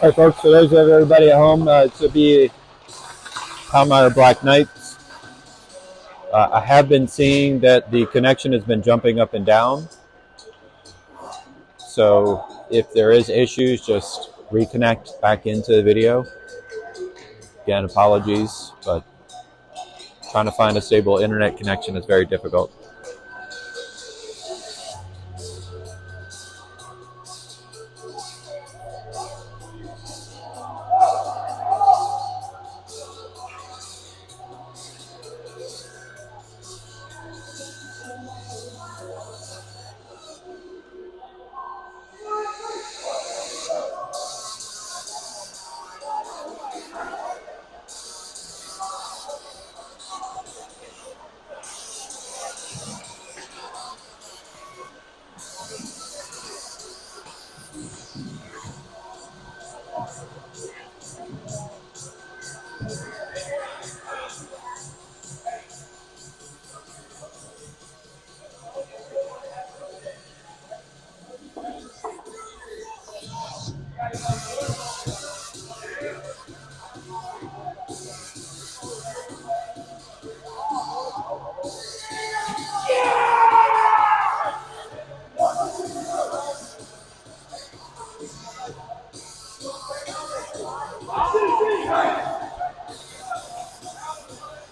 All right, folks, for those of everybody at home, to be Palmyra Black Knights. I have been seeing that the connection has been jumping up and down. So if there is issues, just reconnect back into the video. Again, apologies, but trying to find a stable internet connection is very difficult.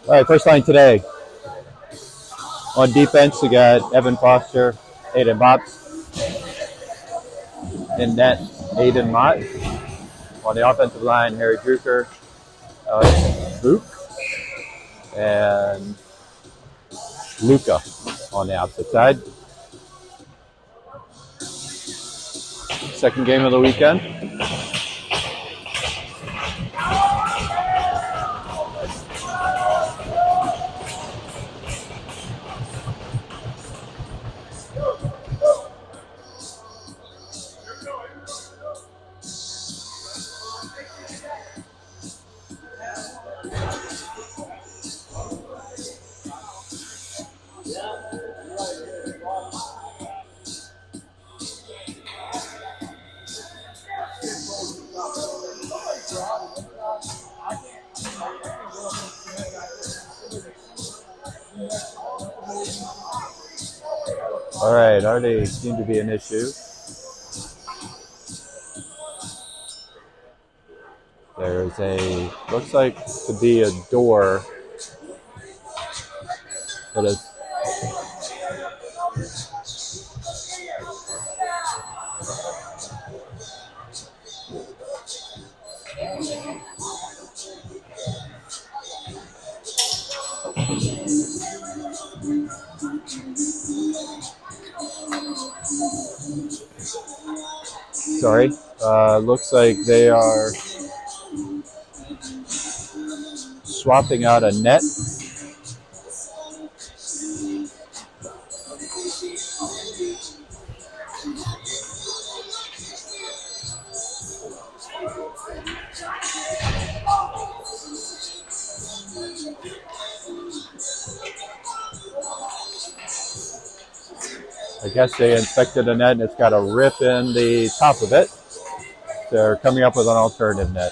All right, first line today. On defense, we got Evan Foster, Aiden Bops. In net, Aiden Mott. On the offensive line, Harry Drucker, Luke, and Luca on the opposite side. Second game of the weekend. All right, already seemed to be an issue. There's a, looks like to be a door that is, sorry, looks like they are swapping out a net. I guess they inspected a net and it's got a rip in the top of it. They're coming up with an alternative net.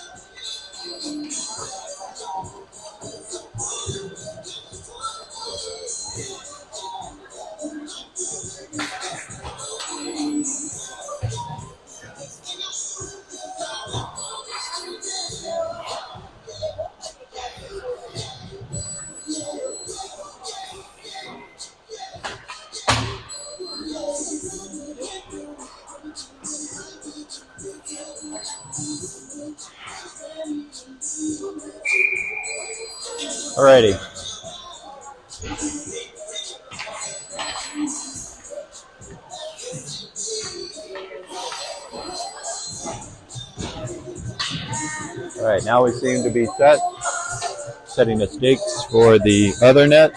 Alrighty. All right, now we seem to be set. Setting the stakes for the other net.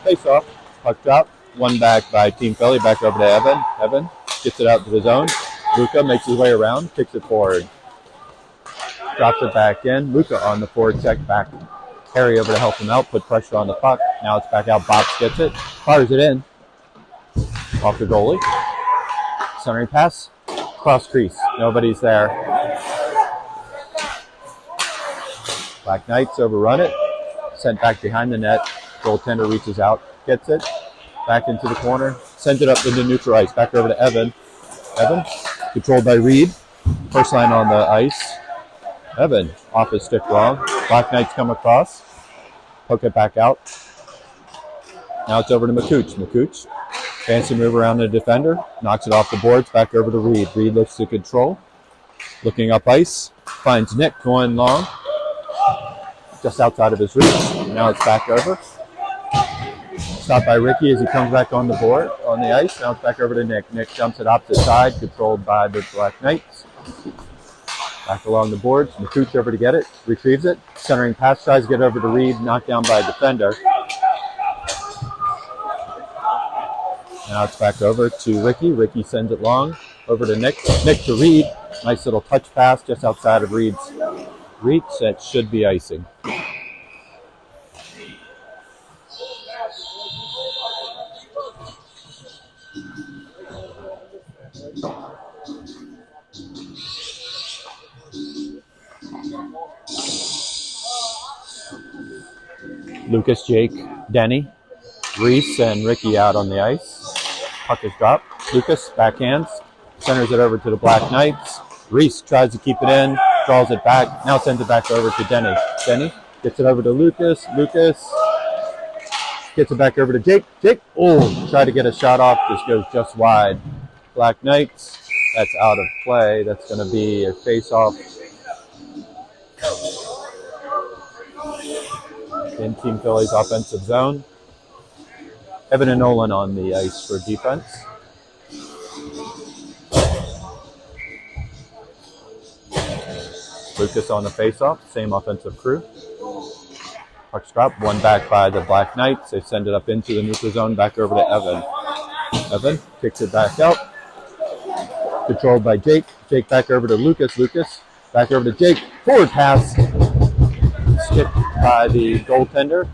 Face off, puck drop, one back by Team Philly, back over to Evan. Evan gets it out to the zone. Luca makes his way around, kicks it forward. Drops it back in. Luca on the forward check back. Harry over to help him out, put pressure on the puck. Now it's back out. Bops gets it, fires it in. Off the goalie. Centering pass, cross crease. Nobody's there. Black Knights overrun it. Sent back behind the net. Goaltender reaches out, gets it, back into the corner, sends it up into neutral ice, back over to Evan. Evan, controlled by Reed. First line on the ice. Evan, off his stick wrong. Black Knights come across, poke it back out. Now it's over to McCooch. McCooch, fancy move around the defender, knocks it off the boards, back over to Reed. Reed looks to control, looking up ice, finds Nick going long, just outside of his reach. Now it's back over. Stopped by Ricky as he comes back on the board, on the ice. Now it's back over to Nick. Nick jumps it opposite side, controlled by the Black Knights. Back along the boards. McCooch over to get it, retrieves it. Centering pass, tries to get over to Reed, knocked down by a defender. Now it's back over to Ricky. Ricky sends it long, over to Nick. Nick to Reed. Nice little touch pass just outside of Reed's reach. That should be icing. Lucas, Jake, Denny, Reese, and Ricky out on the ice. Puck is dropped. Lucas, backhands, centers it over to the Black Knights. Reese tries to keep it in, draws it back, now sends it back over to Denny. Denny gets it over to Lucas. Lucas gets it back over to Jake. Jake, tried to get a shot off, just goes just wide. Black Knights, that's out of play. That's going to be a face-off in Team Philly's offensive zone. Evan and Nolan on the ice for defense. Lucas on the face-off, same offensive crew. Puck's dropped, one back by the Black Knights. They send it up into the neutral zone, back over to Evan. Evan kicks it back out. Controlled by Jake. Jake back over to Lucas. Lucas back over to Jake. Forward pass. Skipped by the goaltender.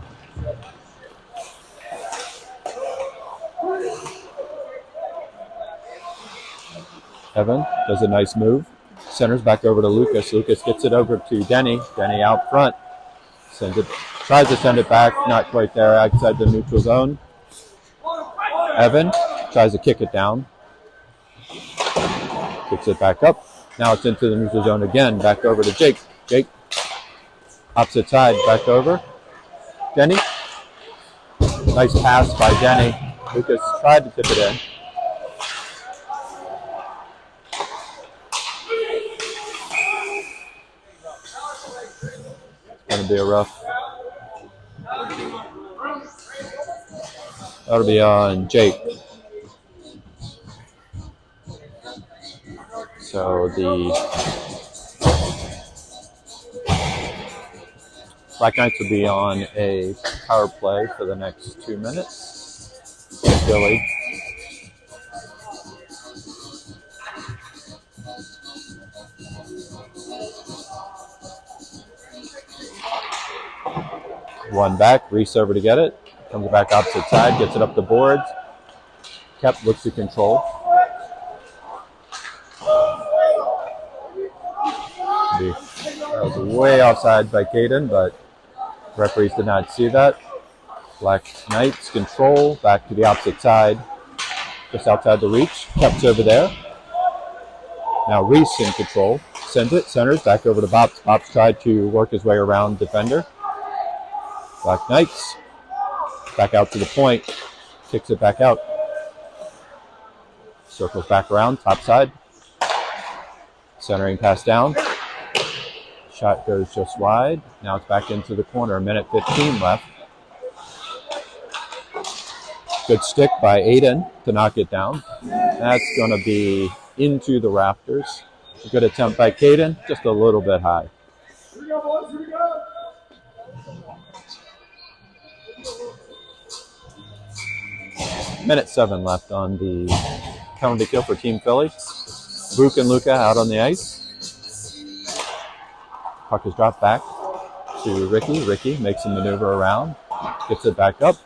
Evan does a nice move. Centers back over to Lucas. Lucas gets it over to Denny. Denny out front. Tries to send it back. Not quite there outside the neutral zone. Evan tries to kick it down. Kicks it back up. Now it's into the neutral zone again. Back over to Jake. Jake. Opposite side. Back over. Denny. Nice pass by Denny. Lucas tried to tip it in. It's going to be a rough. That'll be on Jake. So the Black Knights will be on a power play for the next 2 minutes. Billy. One back, Reese over to get it. Comes back opposite side, gets it up the boards. Kep looks to control. That was way offside by Caden, but referees did not see that. Black Knights control, back to the opposite side, just outside the reach. Kep's over there. Now Reese in control, sends it, centers, back over to Bops. Bops tried to work his way around defender. Black Knights, back out to the point, kicks it back out. Circles back around, top side. Centering pass down. Shot goes just wide. Now it's back into the corner. 1:15 left. Good stick by Aiden to knock it down. That's going to be into the rafters. A good attempt by Caden, just a little bit high. Here we go, boys. Here we go. Minute 7 left on the penalty kill for Team Philly. Luke and Luca out on the ice. Puck is dropped back to Ricky. Ricky makes a maneuver around, gets it back up.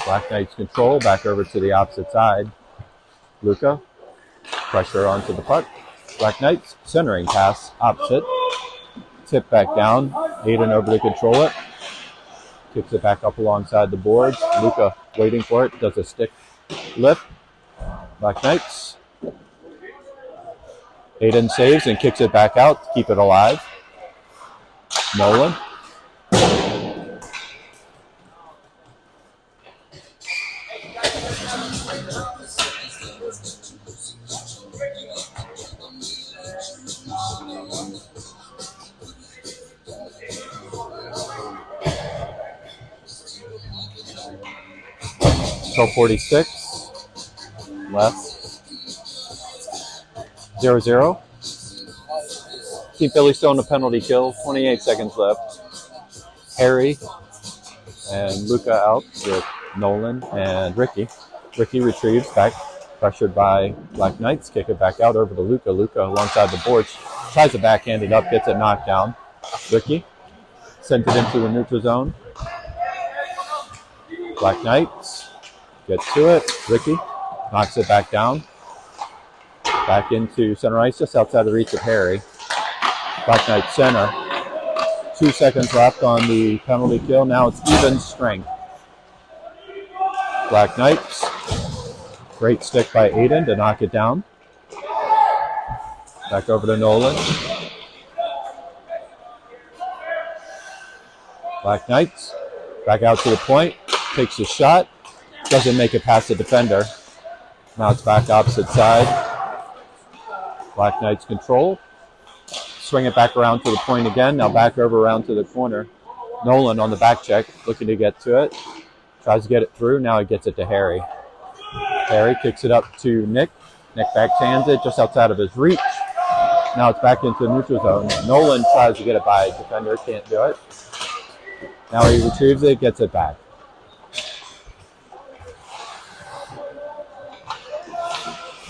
Black Knights control, back over to the opposite side. Luca, pressure onto the puck. Black Knights, centering pass, opposite. Tip back down, Aiden over to control it. Kicks it back up alongside the boards. Luca waiting for it, does a stick lift. Black Knights. Aiden saves and kicks it back out to keep it alive. Nolan. So 46 left. 0-0. Team Philly still in a penalty kill. 28 seconds left. Harry and Luca out with Nolan and Ricky. Ricky retrieves back, pressured by Black Knights. Kick it back out over to Luca. Luca alongside the boards. Tries to backhand it up, gets it knocked down. Ricky sent it into the neutral zone. Black Knights gets to it. Ricky knocks it back down. Back into center ice, just outside the reach of Harry. Black Knight center. 2 seconds left on the penalty kill. Now it's even strength. Black Knights. Great stick by Aiden to knock it down. Back over to Nolan. Black Knights. Back out to the point. Takes a shot. Doesn't make it past the defender. Now it's back opposite side. Black Knights control. Swing it back around to the point again. Now back over around to the corner. Nolan on the back check, looking to get to it. Tries to get it through. Now he gets it to Harry. Harry kicks it up to Nick. Nick backhands it just outside of his reach. Now it's back into the neutral zone. Nolan tries to get it by a defender. Can't do it. Now he retrieves it, gets it back.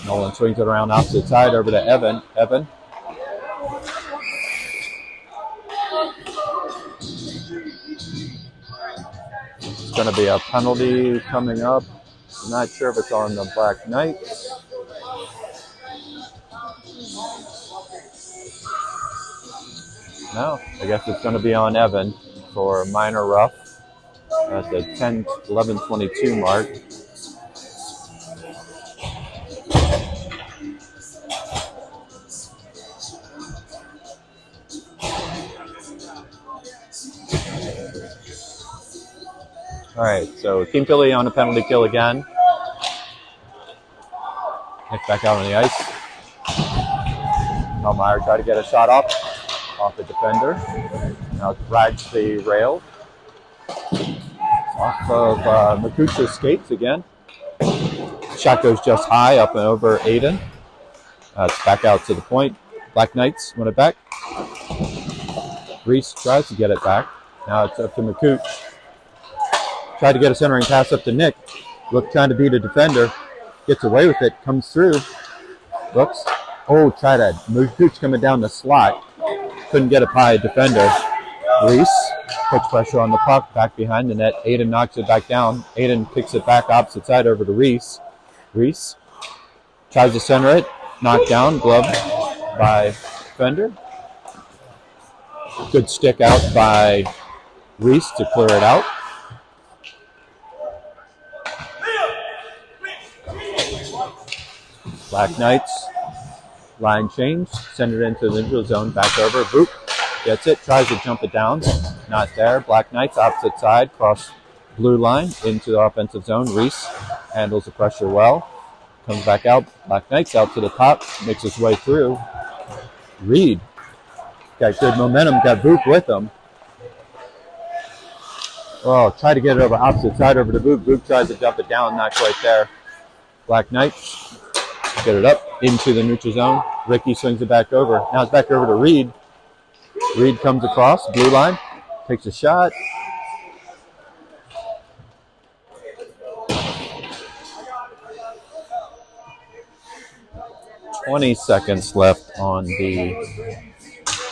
Nolan swings it around opposite side over to Evan. Evan. It's going to be a penalty coming up. I'm not sure if it's on the Black Knights. No, I guess it's going to be on Evan for minor rough at the 10-11-22 mark. All right, so Team Philly on a penalty kill again. Nick back out on the ice. Palmyra tried to get a shot off the defender. Now it drags the rail. Off of Makucha's skates again. Shot goes just high up and over Aiden. It's back out to the point. Black Knights win it back. Reese tries to get it back. Now it's up to Makuch. Tried to get a centering pass up to Nick. Look, trying to beat a defender. Gets away with it. Comes through. Looks. Oh, try to move. Makuch coming down the slot. Couldn't get it by a defender. Reese puts pressure on the puck. Back behind the net. Aiden knocks it back down. Aiden kicks it back opposite side over to Reese. Reese tries to center it. Knocked down. Gloved by defender. Good stick out by Reese to clear it out. Black Knights, line change, send it into the neutral zone, back over, Boop, gets it, tries to jump it down, not there. Black Knights, opposite side, cross blue line into the offensive zone. Reese handles the pressure well, comes back out. Black Knights out to the top, makes his way through. Reed, got good momentum, got Boop with him. Oh, try to get it over opposite side over to Boop. Boop tries to jump it down, not quite there. Black Knights. Get it up into the neutral zone. Ricky swings it back over. Now it's back over to Reed. Reed comes across, blue line, takes a shot. $20 seconds left on the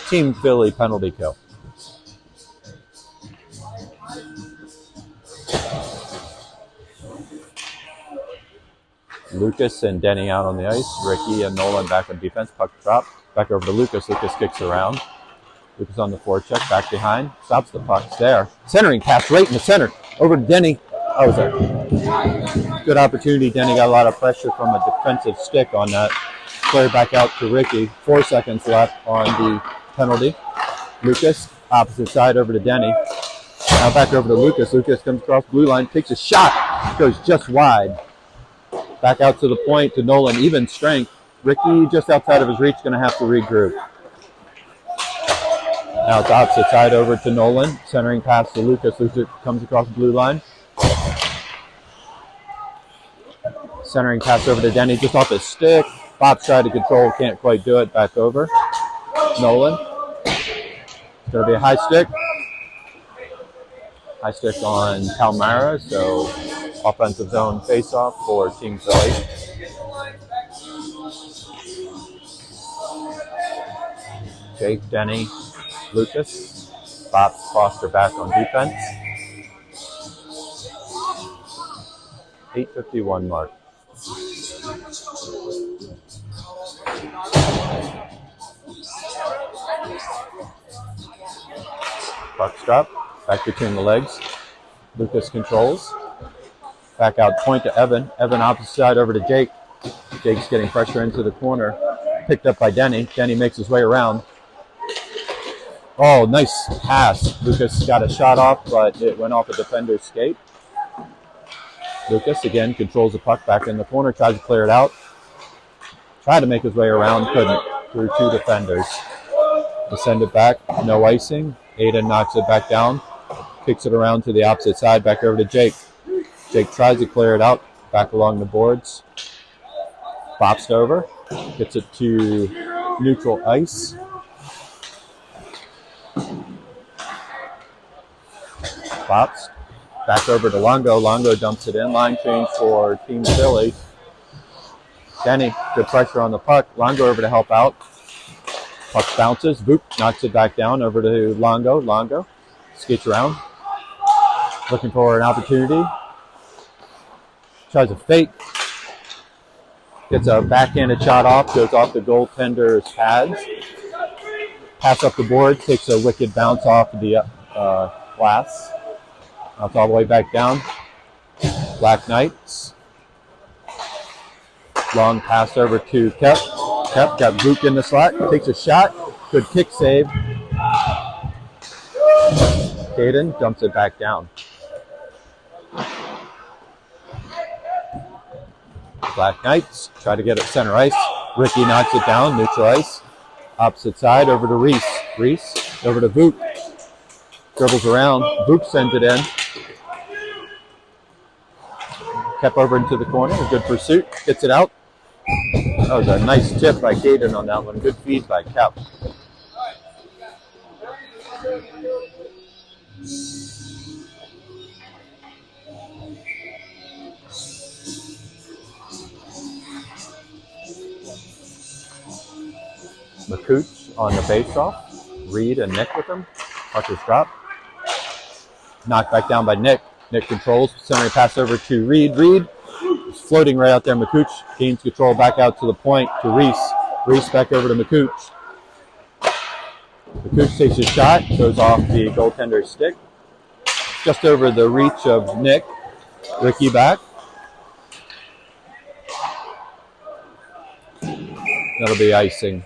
Team Philly penalty kill. Lucas and Denny out on the ice. Ricky and Nolan back on defense. Puck drop. Back over to Lucas. Lucas kicks around. Lucas on the forecheck. Back behind. Stops the puck. There. Centering pass right in the center. Over to Denny. That was a good opportunity. Denny got a lot of pressure from a defensive stick on that. Play back out to Ricky. 4 seconds left on the penalty. Lucas. Opposite side over to Denny. Now back over to Lucas. Lucas comes across blue line. Takes a shot. Goes just wide. Back out to the point to Nolan, even strength. Ricky just outside of his reach, going to have to regroup. Now it's opposite side over to Nolan, centering pass to Lucas. Lucas comes across the blue line. Centering pass over to Denny, just off his stick. Bob's tried to control, can't quite do it. Back over. Nolan. It's going to be a high stick. High stick on Palmyra, so offensive zone face-off for Team Philly. Jake, Denny, Lucas. Bob Foster back on defense. 8:51 mark. Puck's drop. Back between the legs. Lucas controls. Back out point to Evan. Evan opposite side over to Jake. Jake's getting pressure into the corner. Picked up by Denny. Denny makes his way around. Oh, nice pass. Lucas got a shot off, but it went off a defender's skate. Lucas again controls the puck back in the corner. Tries to clear it out. Tried to make his way around. Couldn't. Through two defenders. To send it back. No icing. Aiden knocks it back down. Kicks it around to the opposite side. Back over to Jake. Jake tries to clear it out. Back along the boards. Bops over. Gets it to neutral ice. Bops. Back over to Longo. Longo dumps it in. Line change for Team Philly. Denny, good pressure on the puck. Longo over to help out. Puck bounces. Boop, knocks it back down over to Longo. Longo skates around. Looking for an opportunity. Tries a fake. Gets a backhanded shot off. Goes off the goaltender's pads. Pass up the board. Takes a wicked bounce off the glass. Bounce all the way back down. Black Knights. Long pass over to Kep. Kep got Boop in the slot. Takes a shot. Good kick save. Caden dumps it back down. Black Knights try to get it center ice. Ricky knocks it down, neutral ice. Opposite side over to Reese. Reese over to Boop. Dribbles around. Boop sends it in. Kept over into the corner. A good pursuit. Gets it out. That was a nice tip by Caden on that one. Good feed by Kep. McCooch on the face-off. Reed and Nick with him. Pucker's drop. Knocked back down by Nick. Nick controls. Centering pass over to Reed. Reed is floating right out there. McCooch gains control back out to the point to Reese. Reese back over to McCooch. McCooch takes a shot. Goes off the goaltender's stick. Just over the reach of Nick. Ricky back. That'll be icing.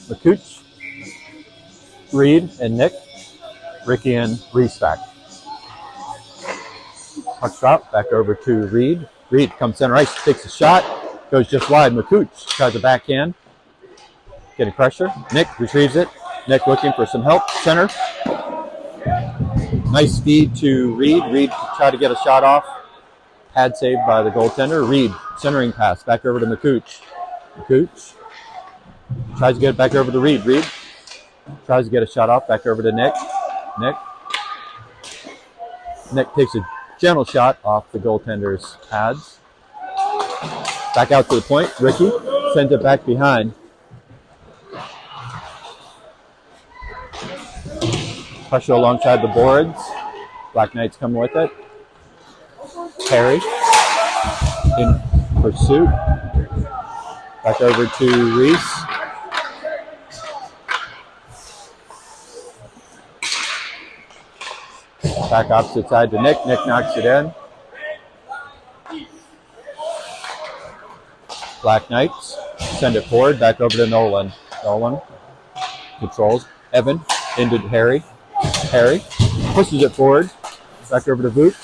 McCooch, Reed, and Nick. Ricky and Reese back. Puck drop back over to Reed. Reed comes center ice, takes a shot, goes just wide. McCooch tries a backhand. Getting pressure. Nick retrieves it. Nick looking for some help. Center. Nice feed to Reed. Reed tried to get a shot off. Pad saved by the goaltender. Reed, centering pass back over to McCooch. McCooch tries to get it back over to Reed. Reed tries to get a shot off back over to Nick. Nick takes a gentle shot off the goaltender's pads. Back out to the point. Ricky sends it back behind. Pressure alongside the boards. Black Knights coming with it. Harry in pursuit. Back over to Reese. Back opposite side to Nick. Nick knocks it in. Black Knights send it forward. Back over to Nolan. Nolan controls. Evan into Harry. Harry pushes it forward. Back over to Boot.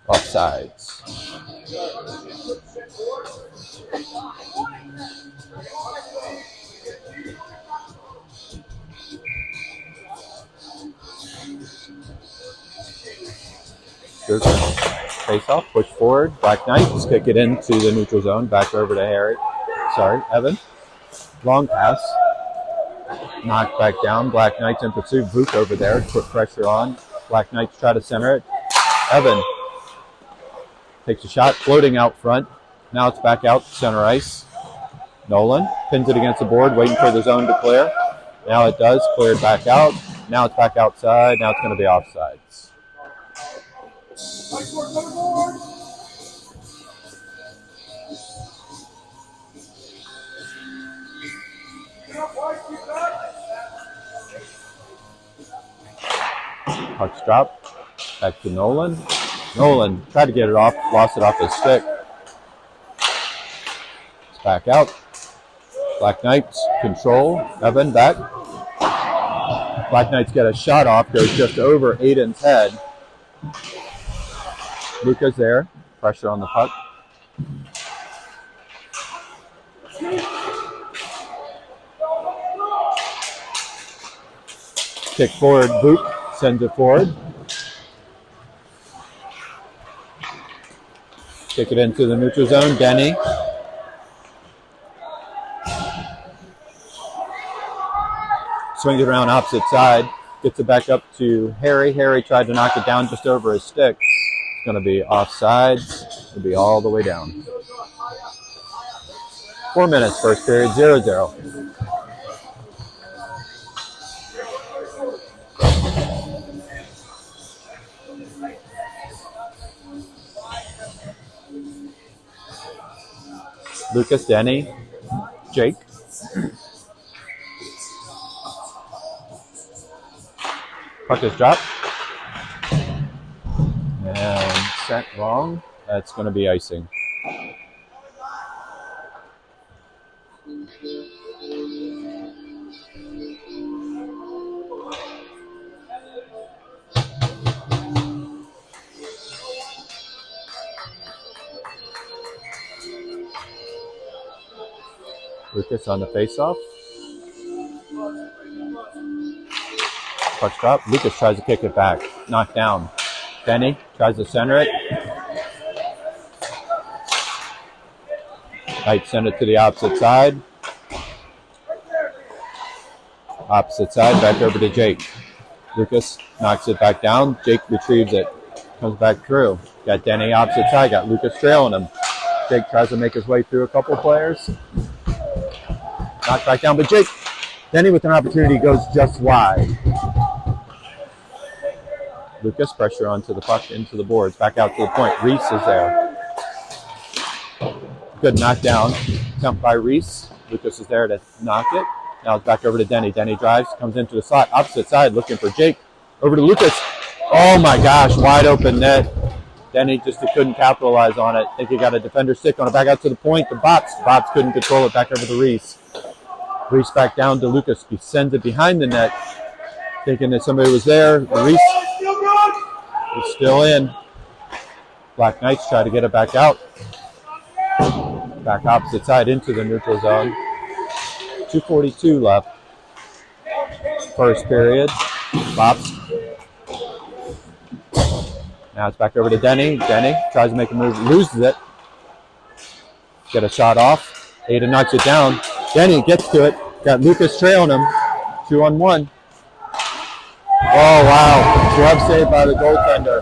Offsides. Face off, push forward. Black Knights kick it into the neutral zone. Back over to Harry. Sorry, Evan. Long pass. Knocked back down. Black Knights in pursuit. Vuk over there. Put pressure on. Black Knights try to center it. Evan takes a shot. Floating out front. Now it's back out center ice. Nolan pins it against the board. Waiting for the zone to clear. Now it does. Cleared back out. Now it's back outside. Now it's going to be offsides. Puck's dropped. Back to Nolan. Nolan tried to get it off. Lost it off his stick. It's back out. Black Knights control. Evan back. Black Knights get a shot off. Goes just over Aiden's head. Luca's there. Pressure on the puck. Kick forward. Boot sends it forward. Kick it into the neutral zone. Denny. Swings it around opposite side. Gets it back up to Harry. Harry tried to knock it down just over his stick. It's going to be offsides. It'll be all the way down. 4 minutes, first period, 0-0. Lucas, Denny, Jake. Puck is dropped. And sent wrong. That's going to be icing. Lucas on the faceoff. Puck drop. Lucas tries to kick it back. Knocked down. Denny tries to center it. Knight send it to the opposite side. Opposite side, back over to Jake. Lucas knocks it back down. Jake retrieves it. Comes back through. Got Denny opposite side. Got Lucas trailing him. Jake tries to make his way through a couple players. Knocked back down, but Jake, Denny with an opportunity goes just wide. Lucas, pressure onto the puck, into the boards, back out to the point. Reese is there. Good knockdown. Attempt by Reese. Lucas is there to knock it. Now it's back over to Denny. Denny drives, comes into the slot, opposite side, looking for Jake. Over to Lucas. Oh my gosh, wide open net. Denny just couldn't capitalize on it. I think he got a defender stick on it. Back out to the point. The Bops. Bops couldn't control it. Back over to Reese. Reese back down to Lucas. He sends it behind the net, thinking that somebody was there. Reese is still in. Black Knights try to get it back out. Back opposite side into the neutral zone. 2:42 left. First period. Bops. Now it's back over to Denny. Denny tries to make a move, loses it. Get a shot off. Aiden knocks it down. Denny gets to it. Got Lucas trailing him. 2-on-1. Oh, wow. Glove save by the goaltender.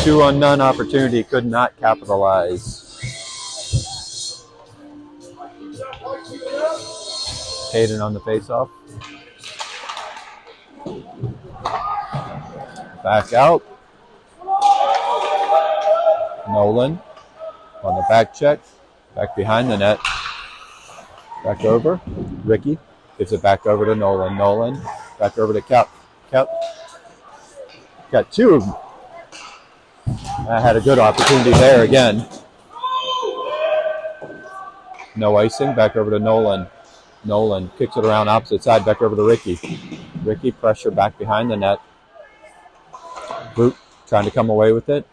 Two-on-none opportunity. Could not capitalize. Hayden on the faceoff. Back out. Nolan on the back check. Back behind the net. Back over. Ricky gives it back over to Nolan. Nolan back over to Kep. Kep got two of them. I had a good opportunity there again. No icing. Back over to Nolan. Nolan kicks it around opposite side, back over to Ricky. Ricky, pressure back behind the net. Boot trying to come away with it.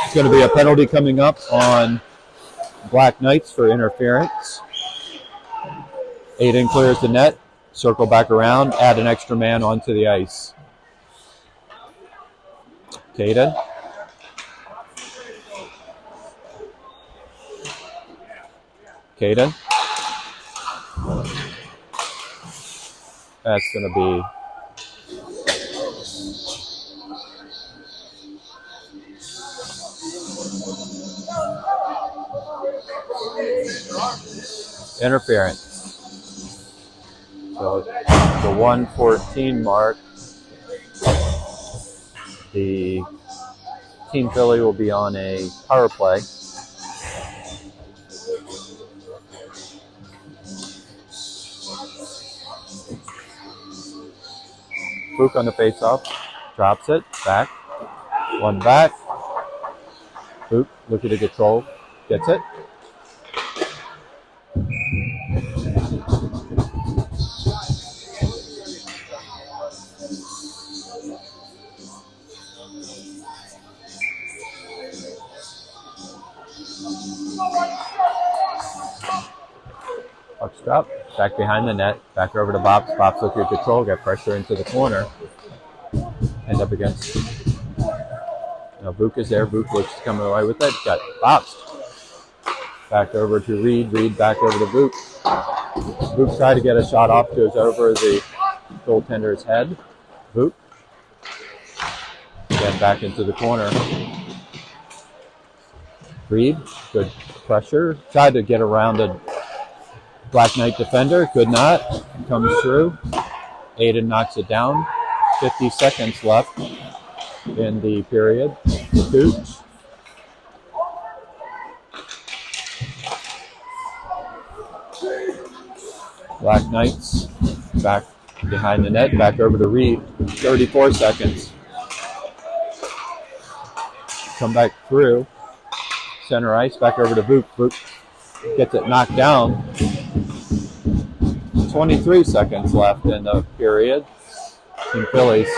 It's going to be a penalty coming up on Black Knights for interference. Aiden clears the net, circle back around, add an extra man onto the ice. Caden. Caden. That's going to be interference. So the 1:14 mark, the Team Philly will be on a power play. Book on the faceoff, drops it, back, one back. Book, looking to control, gets it. Puck's drop, back behind the net, back over to Bops. Bops looking to control, get pressure into the corner. End up against. Now Vuk is there. Vuk looks to come away with it. Got Bops. Back over to Reed. Reed back over to Vuk. Vuk tried to get a shot off, goes over the goaltender's head. Vuk. Again back into the corner. Reed, good pressure. Tried to get around a Black Knight defender, could not. Comes through. Aiden knocks it down. 50 seconds left in the period. Cooch. Black Knights back behind the net, back over to Reed. 34 seconds. Come back through. Center ice, back over to Vuk. Vuk gets it knocked down. 23 seconds left in the period. Team Phillies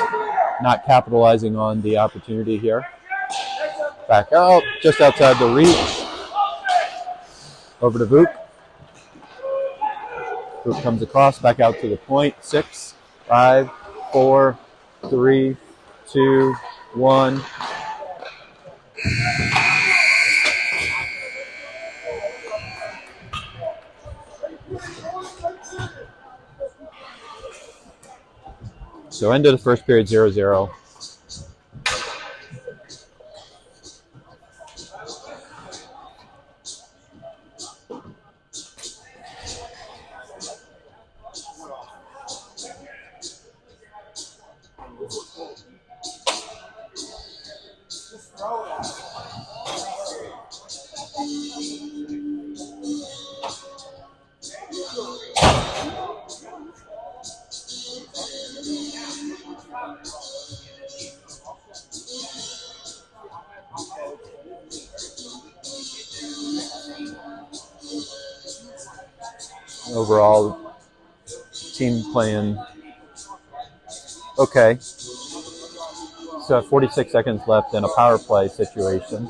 not capitalizing on the opportunity here. Back out, just outside the reach. Over to Vuk. Vuk comes across, back out to the point. 6, 5, 4, 3, 2, 1. So end of the first period, 0-0. Overall, team playing okay. So 46 seconds left in a power play situation.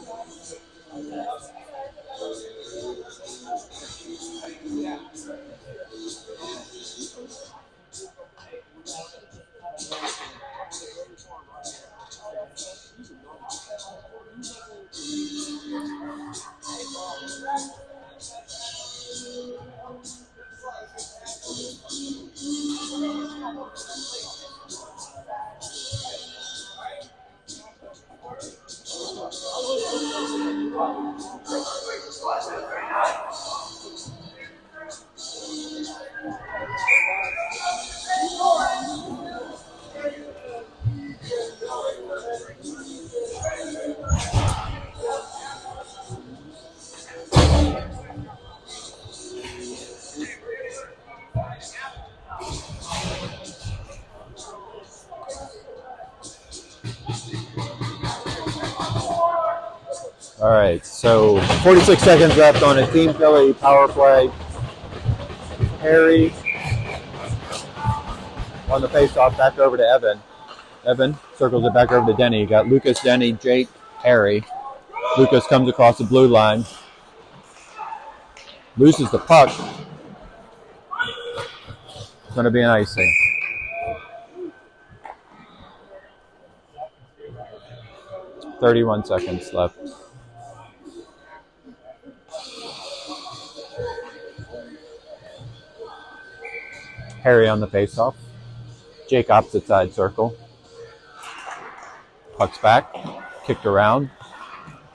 All right, so 46 seconds left on a Team Philly power play. Harry on the faceoff, back over to Evan. Evan circles it back over to Denny. You got Lucas, Denny, Jake, Harry. Lucas comes across the blue line. Loses the puck. It's going to be an icing. "31 seconds left. Harry on the faceoff. Jake opposite side circle. Puck's back. Kicked around.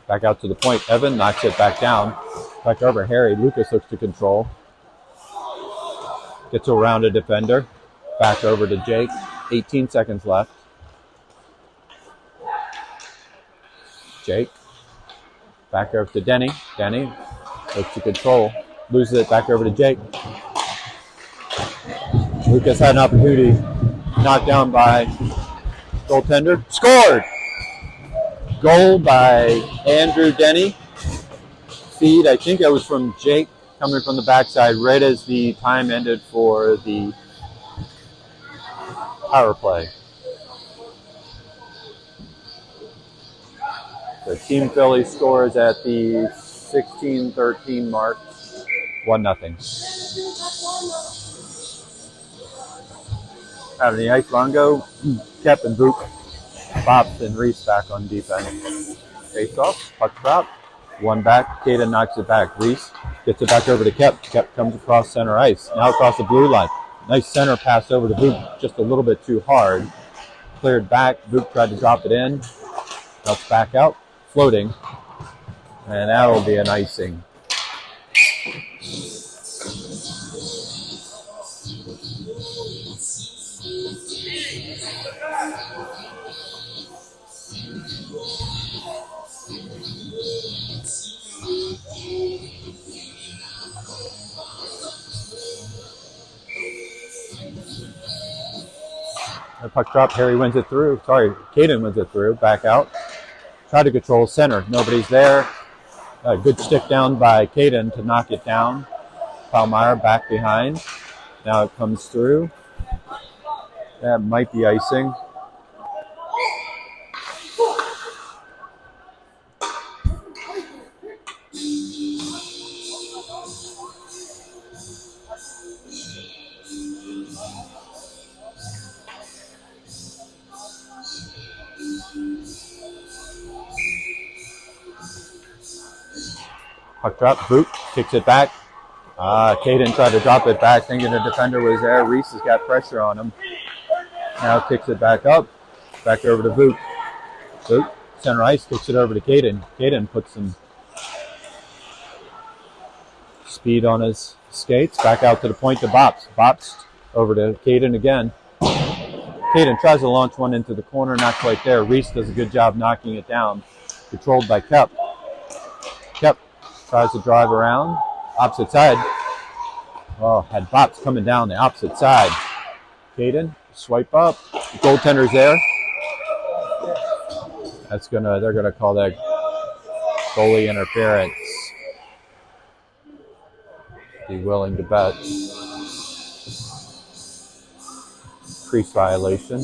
Back out to the point. Evan knocks it back down. Back over Harry. Lucas looks to control. Gets around a defender. Back over to Jake. 18 seconds left. Jake. Back over to Denny. Denny looks to control. Loses it back over to Jake. Lucas had an opportunity. Knocked down by goaltender. Scored! Goal by Andrew Denny. Feed, I think that was from Jake coming from the backside right as the time ended for the power play. So Team Philly scores at the 16-13 mark. 1-0. Out of the ice, Longo, Kep and Boop, Bops and Reese back on defense. Face off, puck drop, one back, Caden knocks it back. Reese gets it back over to Kep. Kep comes across center ice, now across the blue line. Nice center pass over to Boop, just a little bit too hard. Cleared back, Boop tried to drop it in, helps back out, floating, and that'll be an icing. The puck drop, Harry wins it through. Sorry, Caden wins it through. Back out. Try to control center. Nobody's there. A good stick down by Caden to knock it down. Palmyra back behind. Now it comes through. That might be icing. Puck drop, Boot kicks it back. Caden tried to drop it back, thinking the defender was there. Reese has got pressure on him. Now kicks it back up, back over to Boot. Boot, center ice, kicks it over to Caden. Caden puts some speed on his skates. Back out to the point to Bops. Bops over to Caden again. Caden tries to launch one into the corner, not quite there. Reese does a good job knocking it down. Controlled by Kep. Kep tries to drive around, opposite side. Oh, had Bops coming down the opposite side. Caden, swipe up. The goaltender's there. They're gonna call that goalie interference. Be willing to bet. Crease violation.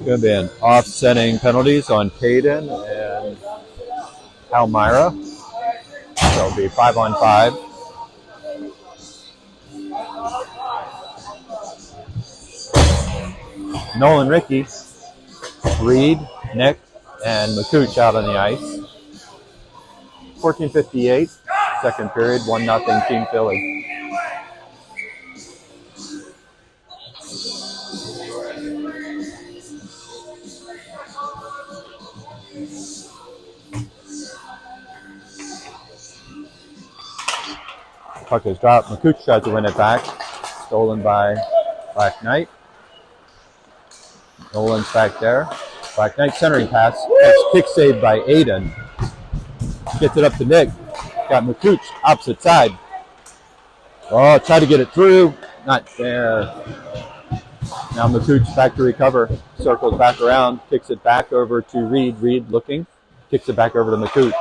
Going to be an offsetting penalties on Caden and Palmyra. So it'll be 5-on-5. Nolan, Ricky, Reed, Nick, and McCooch out on the ice. 14:58, second period, 1-0 Team Philly. Puck is dropped. McCooch tries to win it back. Stolen by Black Knight. Nolan's back there. Black Knight centering pass. That's kick saved by Aiden. Gets it up to Nick. Got McCooch opposite side. Oh, tried to get it through. Not there. Now McCooch back to recover. Circles back around. Kicks it back over to Reed. Reed looking. Kicks it back over to McCooch.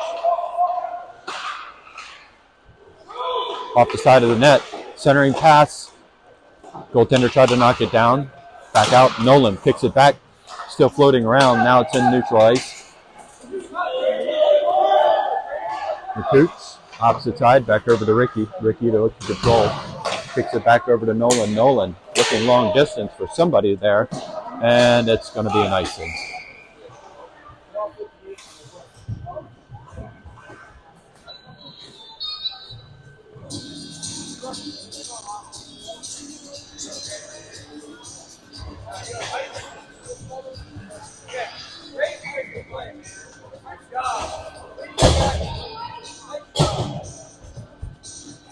Off the side of the net. Centering pass. Goaltender tried to knock it down. Back out. Nolan kicks it back. Still floating around. Now it's in neutral ice. McCooch. Opposite side. Back over to Ricky. Ricky to look to control. Kicks it back over to Nolan. Nolan looking long distance for somebody there. And it's going to be an icing.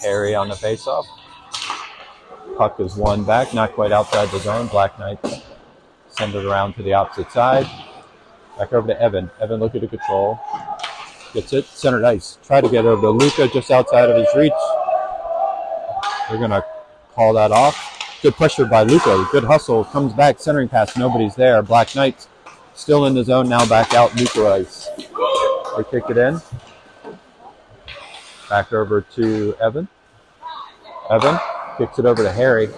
Harry on the faceoff. Puck is won back, not quite outside the zone. Black Knights send it around to the opposite side. Back over to Evan. Evan looking to control. Gets it. Centered ice. Try to get over to Luca just outside of his reach. They're going to call that off. Good pressure by Luca. Good hustle. Comes back. Centering pass. Nobody's there. Black Knights still in the zone. Now back out. Neutral ice. They kick it in. Back over to Evan. Evan kicks it over to Harry.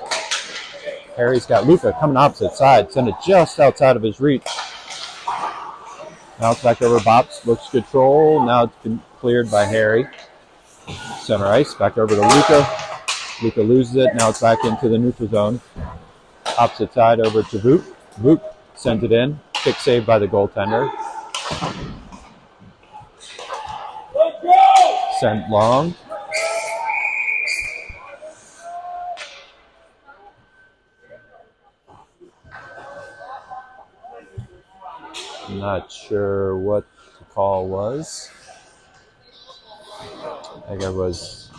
Harry's got Luca coming opposite side. Send it just outside of his reach. Now it's back over Bops. Looks control. Now it's been cleared by Harry. Center ice. Back over to Luca. Luca loses it. Now it's back into the neutral zone. Opposite side over to Voop. Voop sends it in. Kick saved by the goaltender. Sent long. I'm not sure what the call was. I think it was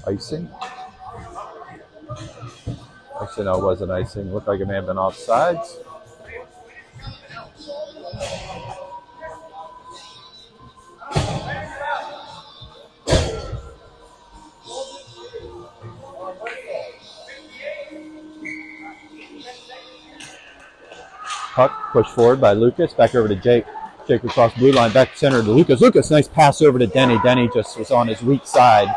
icing. Actually, no, it wasn't icing. Looked like it may have been offsides. Puck pushed forward by Lucas. Back over to Jake. Jake across blue line. Back center to Lucas. Lucas, nice pass over to Denny. Denny just was on his weak side.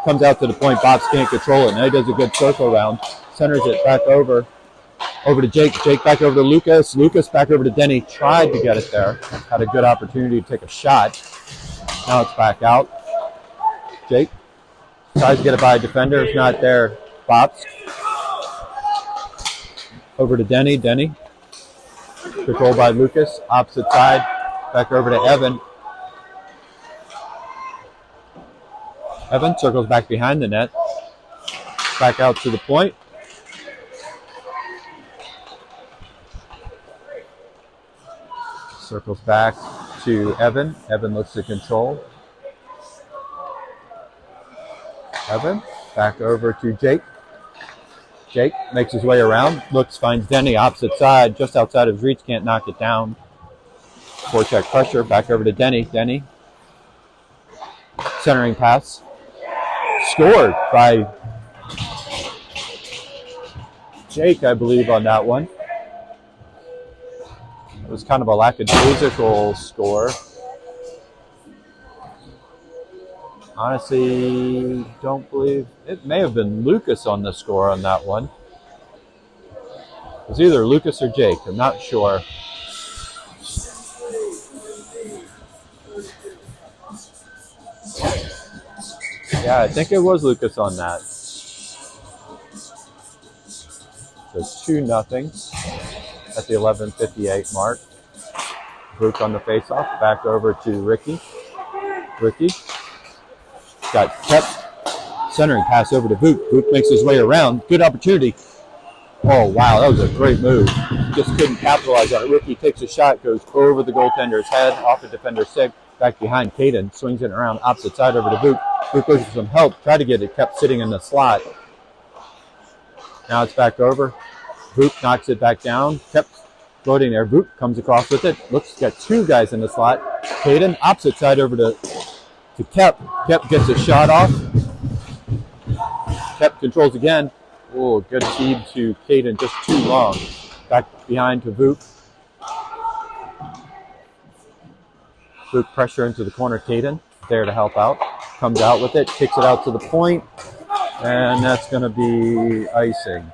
Comes out to the point. Bobs can't control it. Now he does a good circle round. Centers it back over. Over to Jake. Jake back over to Lucas. Lucas back over to Denny. Tried to get it there. Had a good opportunity to take a shot. Now it's back out. Jake tries to get it by a defender. If not there, Bobs. Over to Denny. Denny. Controlled by Lucas. Opposite side. Back over to Evan. Evan circles back behind the net. Back out to the point. Circles back to Evan. Evan looks to control. Evan. Back over to Jake. Jake makes his way around. Looks, finds Denny opposite side. Just outside of his reach. Can't knock it down. Forecheck pressure. Back over to Denny. Denny. Centering pass. Scored by Jake, I believe, on that one. It was kind of a lackadaisical score. Honestly, don't believe it may have been Lucas on the score on that one. It was either Lucas or Jake. I'm not sure. Yeah, I think it was Lucas on that. So 2-0 at the 11:58 mark. Brooke on the faceoff. Back over to Ricky. Ricky got kept. Centering pass over to Boot. Boot makes his way around. Good opportunity. Oh, wow, that was a great move. Just couldn't capitalize on it. Ricky takes a shot, goes over the goaltender's head, off the defender's stick, back behind Caden, swings it around opposite side over to Boot. Boot goes for some help, tried to get it, kept sitting in the slot. Now it's back over. Boot knocks it back down, kept floating there. Boot comes across with it. Looks got two guys in the slot. Caden, opposite side over to Kep. Kep gets a shot off. Kep controls again. Oh, good feed to Caden, just too long. Back behind to Boot. Boot pressure into the corner. Caden there to help out. Comes out with it, kicks it out to the point, and that's going to be icing.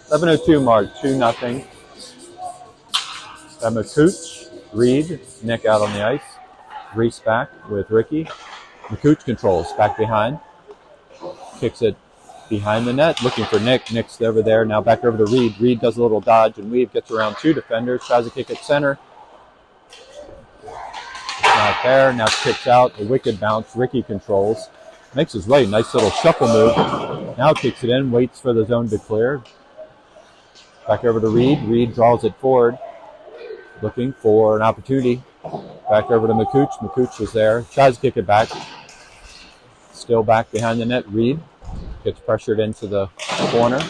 '11:02 mark, 2-0. Emma Cooch. Reed, Nick out on the ice. Reese back with Ricky. McCooch controls, back behind. Kicks it behind the net, looking for Nick. Nick's over there, now back over to Reed. Reed does a little dodge and weave, gets around 2 defenders, tries to kick it center. Not there, now kicks out, a wicked bounce. Ricky controls, makes his way, nice little shuffle move. Now kicks it in, waits for the zone to clear. Back over to Reed. Reed draws it forward, looking for an opportunity. Back over to McCooch. McCooch is there, tries to kick it back. Still back behind the net. Reed gets pressured into the corner.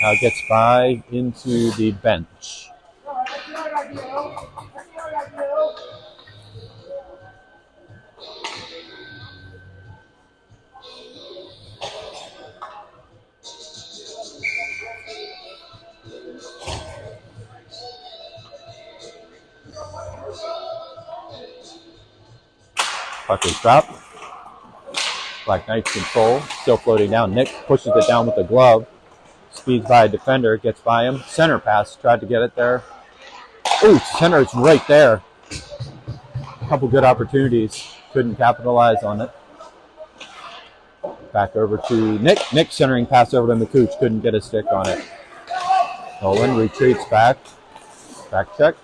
Now gets by into the bench. Puck is dropped. Black Knights control, still floating down. Nick pushes it down with the glove. Speeds by a defender, gets by him. Center pass, tried to get it there. Ooh, center is right there. A couple good opportunities, couldn't capitalize on it. Back over to Nick. Nick centering pass over to McCooch, couldn't get a stick on it. Nolan retreats back. Back check.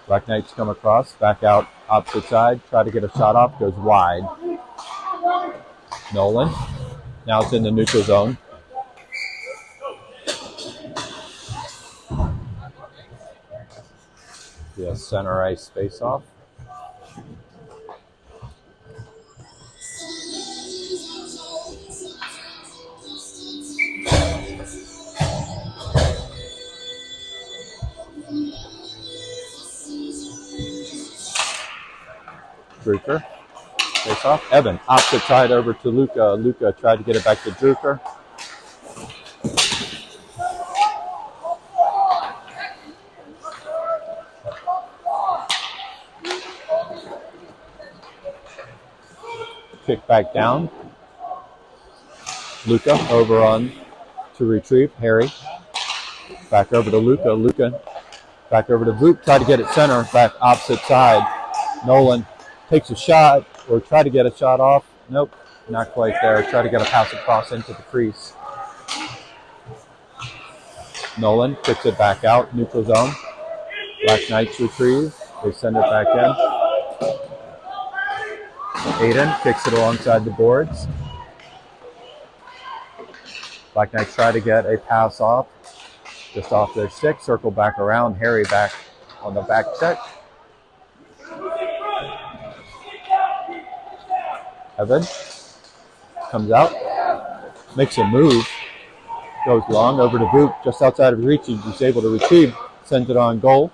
Black Knights come across, back out opposite side, try to get a shot off, goes wide. Nolan, now it's in the neutral zone. Yeah, center ice face off. Drucker, face off. Evan, opposite side over to Luca. Luca tried to get it back to Drucker. Kick back down. Luca over on to retrieve. Harry. Back over to Luca. Luca back over to Vuk. Tried to get it center. Back opposite side. Nolan takes a shot or try to get a shot off. Nope, not quite there. Try to get a pass across into the crease. Nolan kicks it back out, neutral zone. Black Knights retrieve. They send it back in. Aiden kicks it alongside the boards. Black Knights try to get a pass off. Just off their stick, circle back around. Harry back on the back check. Evan comes out, makes a move, goes long over to Vuk, just outside of reach. He's able to retrieve, sends it on goal.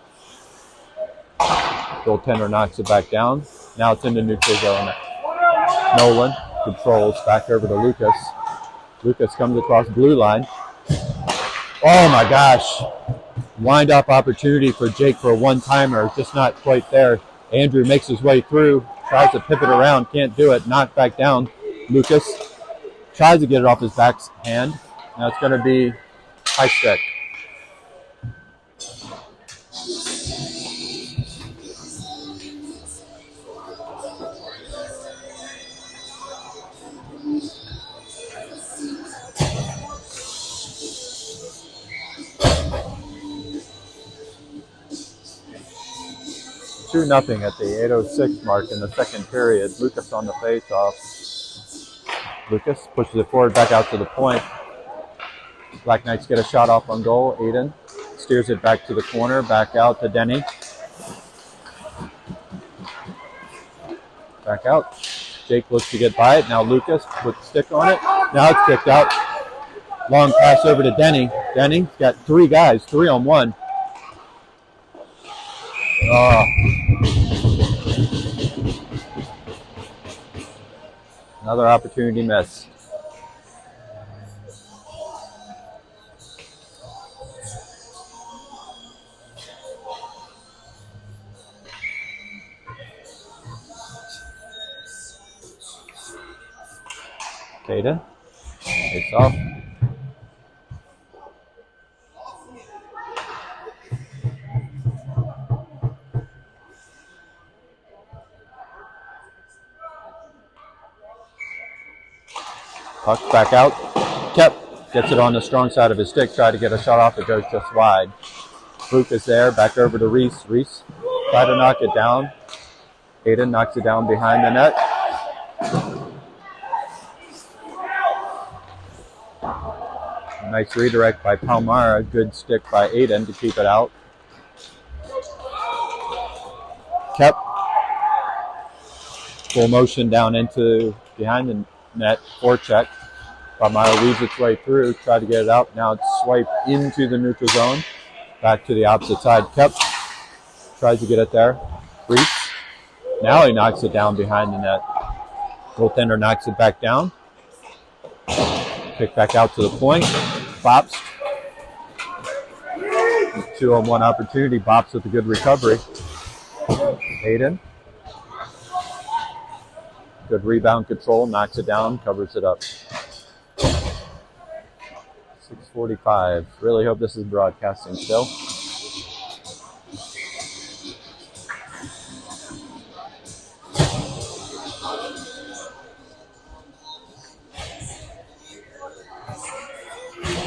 Goaltender knocks it back down. Now it's in the neutral zone. Nolan controls back over to Lucas. Lucas comes across blue line. Oh my gosh. Wind up opportunity for Jake for a one-timer, just not quite there. Andrew makes his way through. Tries to pivot around, can't do it, knocked back down. Lucas tries to get it off his backhand. Now it's going to be high stick. Nothing at the 8:06 mark in the second period. Lucas on the face-off. Lucas pushes it forward, back out to the point. Black Knights get a shot off on goal. Aiden steers it back to the corner, back out to Denny. Back out. Jake looks to get by it. Now Lucas with the stick on it. Now it's kicked out. Long pass over to Denny. Denny's got 3 guys, 3-on-1. Another opportunity miss. Caden, face off. Puck's back out. Kept. Gets it on the strong side of his stick. Try to get a shot off. It goes just wide. Luke is there. Back over to Reese. Reese try to knock it down. Aiden knocks it down behind the net. Nice redirect by Palmyra. Good stick by Aiden to keep it out. Kept. Full motion down into behind the net. Forecheck. Palmyra weaves its way through. Try to get it out. Now it's swiped into the neutral zone. Back to the opposite side. Kept. Tries to get it there. Reese. Now he knocks it down behind the net. Goaltender knocks it back down. Kick back out to the point. Bops. 2-on-1 opportunity. Bops with a good recovery. Aiden. Good rebound control. Knocks it down. Covers it up. 6:45. Really hope this is broadcasting still.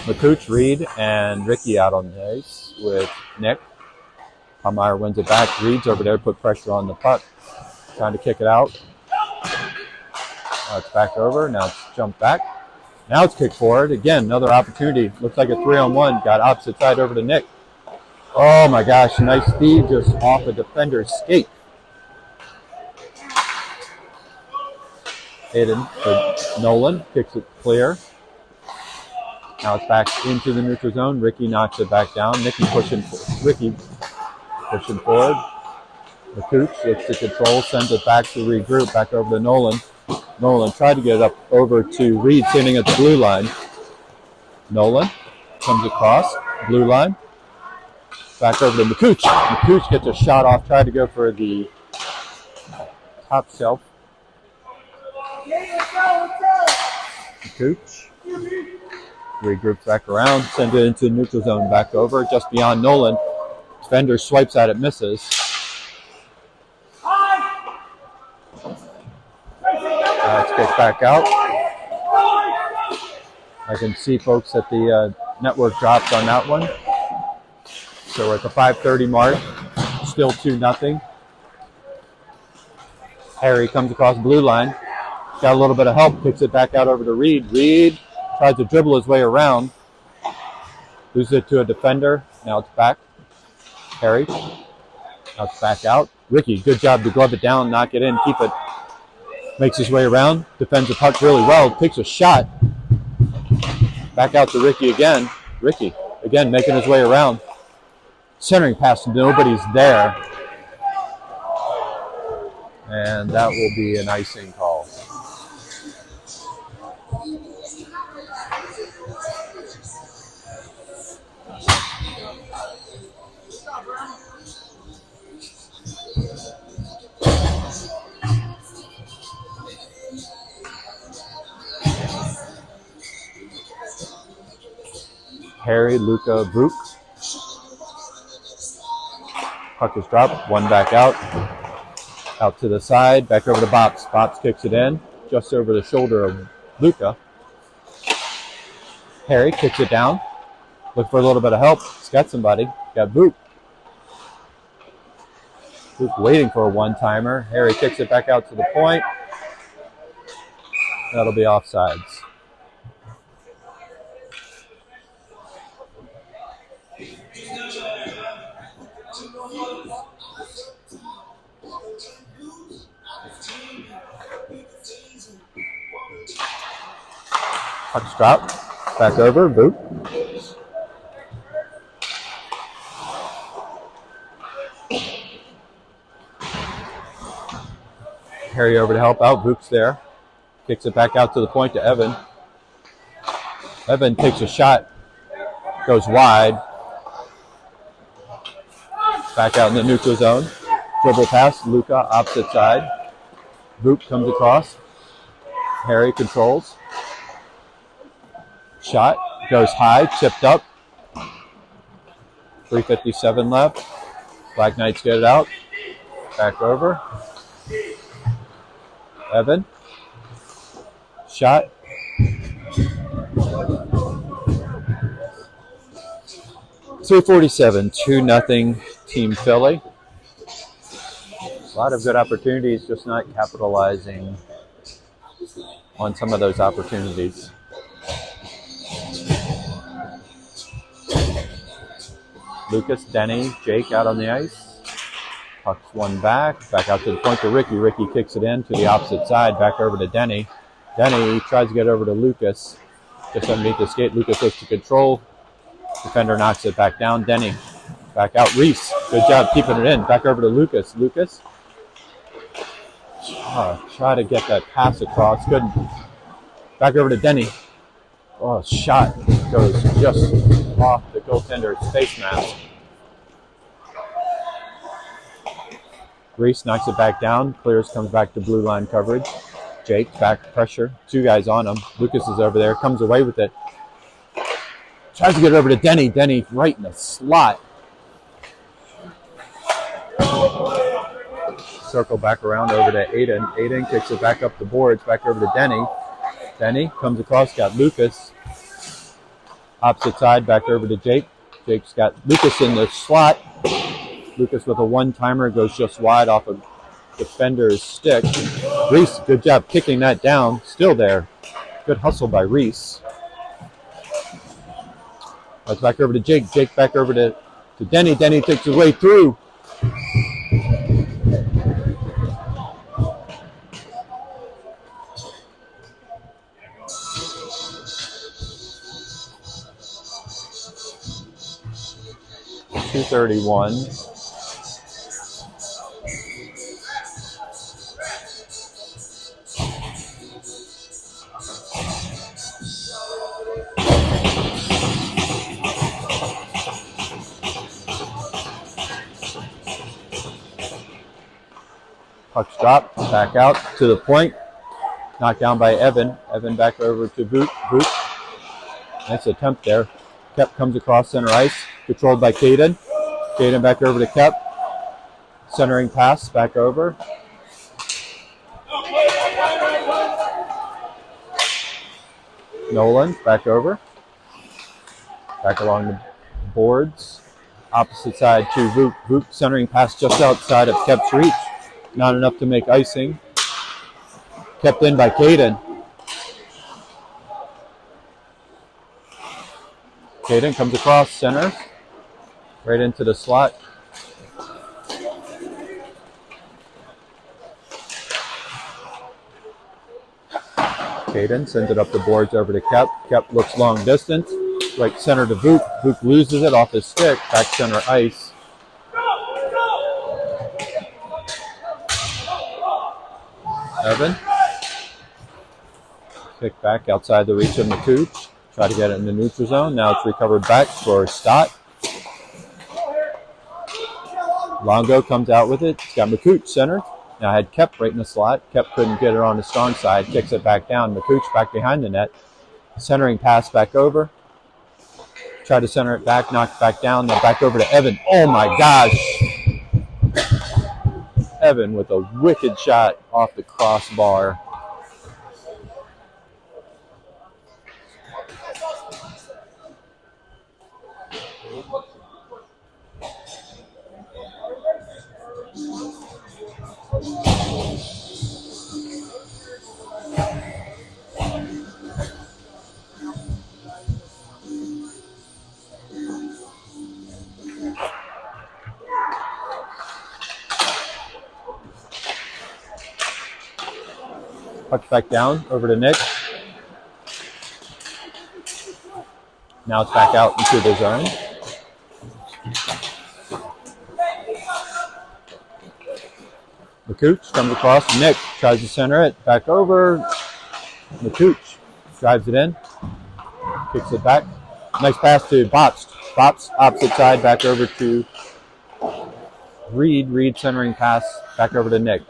McCooch, Reed, and Ricky out on the ice with Nick. Palmyra wins it back. Reed's over there, put pressure on the puck. Trying to kick it out. Now it's back over. Now it's jumped back. Now it's kicked forward. Again, another opportunity. Looks like a 3-on-1. Got opposite side over to Nick. Oh my gosh, nice speed just off a defender's skate. Aiden for Nolan. Kicks it clear. Now it's back into the neutral zone. Ricky knocks it back down. Ricky pushing forward. McCooch looks to control, sends it back to regroup, back over to Nolan. Nolan tried to get it up over to Reed, sitting at the blue line. Nolan comes across, blue line. Back over to McCooch. McCooch gets a shot off, tried to go for the top shelf. McCooch regroups back around, sends it into the neutral zone, back over, just beyond Nolan. Defender swipes at it, misses. Let's get back out. I can see folks at the network dropped on that one. So we're at the 5:30 mark. Still 2-0. Harry comes across blue line. Got a little bit of help. Kicks it back out over to Reed. Reed tries to dribble his way around. Loses it to a defender. Now it's back. Harry. Now it's back out. Ricky, good job to glove it down, knock it in, keep it. Makes his way around. Defends the puck really well. Takes a shot. Back out to Ricky again. Ricky, again, making his way around. Centering pass, nobody's there. And that will be an icing call. Harry, Luca, Brook. Puck is dropped. One back out. Out to the side. Back over to Bops. Bops kicks it in. Just over the shoulder of Luca. Harry kicks it down. Look for a little bit of help. He's got somebody. Got Brook. Brook waiting for a one-timer. Harry kicks it back out to the point. That'll be offsides. Puck's dropped. Back over. Boop. Harry over to help out. Boop's there. Kicks it back out to the point to Evan. Evan takes a shot. Goes wide. Back out in the neutral zone. Dribble pass. Luca opposite side. Boop comes across. Harry controls. Shot goes high, chipped up. 3:57 left. Black Knights get it out. Back over. Evan. Shot. .347, 2-0 Team Philly. A lot of good opportunities, just not capitalizing on some of those opportunities. Lucas, Denny, Jake out on the ice. Pucks one back out to the point to Ricky. Ricky kicks it in to the opposite side, back over to Denny. Denny tries to get over to Lucas. Just underneath the skate, Lucas goes to control. Defender knocks it back down. Denny back out. Reese, good job keeping it in. Back over to Lucas. Lucas. Try to get that pass across. Good. Back over to Denny. Oh, shot goes just off the goaltender's face mask. Reese knocks it back down. Clears, comes back to blue line coverage. Jake, back pressure. Two guys on him. Lucas is over there. Comes away with it. Tries to get it over to Denny. Denny right in the slot. Circle back around over to Aiden. Aiden kicks it back up the boards, back over to Denny. Denny comes across, got Lucas. Opposite side, back over to Jake. Jake's got Lucas in the slot. Lucas with a one-timer goes just wide off of defender's stick. Reese, good job kicking that down. Still there. Good hustle by Reese. That's back over to Jake. Jake back over to Denny. Denny takes his way through. .231. Puck's dropped, back out to the point. Knocked down by Evan. Evan back over to Boot. Boot. Nice attempt there. Kep comes across center ice. Controlled by Caden. Caden back over to Kep. Centering pass back over. Nolan back over. Back along the boards. Opposite side to Voop. Voop centering pass just outside of Kep's reach. Not enough to make icing. Kept in by Caden. Caden comes across center. Right into the slot. Caden sends it up the boards over to Kep. Kep looks long distance. Right center to Voop. Voop loses it off his stick. Back center ice. Evan. Kick back outside the reach of McCooch. Try to get it in the neutral zone. Now it's recovered back for Stott. Longo comes out with it. He's got McCooch center. Now had Kep right in the slot. Kep couldn't get it on the strong side. Kicks it back down. McCooch back behind the net. Centering pass back over. Try to center it back. Knocked back down. Now back over to Evan. Oh my gosh. Evan with a wicked shot off the crossbar. Puck back down, over to Nick. Now it's back out into the zone. McCooch comes across. Nick tries to center it. Back over. McCooch drives it in. Kicks it back. Nice pass to Bops. Bops, opposite side, back over to Reed. Reed centering pass, back over to Nick.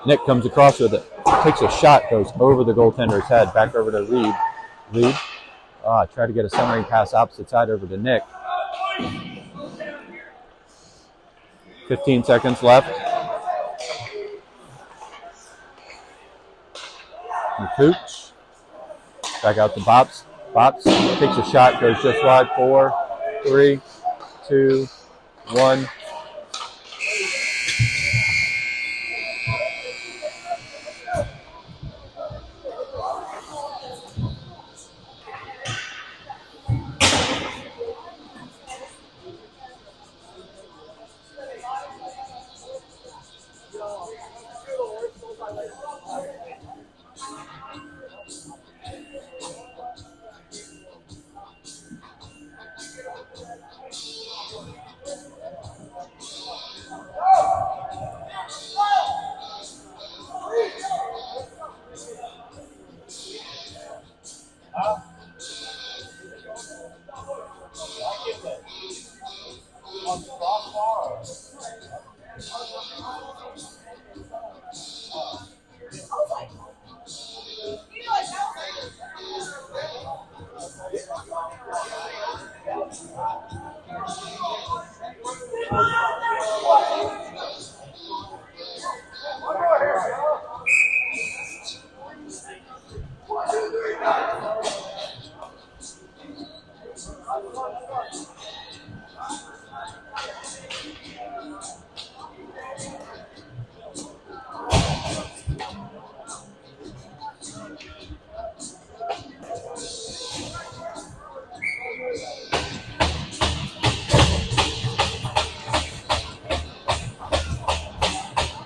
Nick comes across with it. Takes a shot, goes over the goaltender's head, back over to Reed. Reed, try to get a centering pass opposite side over to Nick. 15 seconds left. Hooch. Back out to Bops. Bops takes a shot, goes just wide. 4, 3, 2, 1.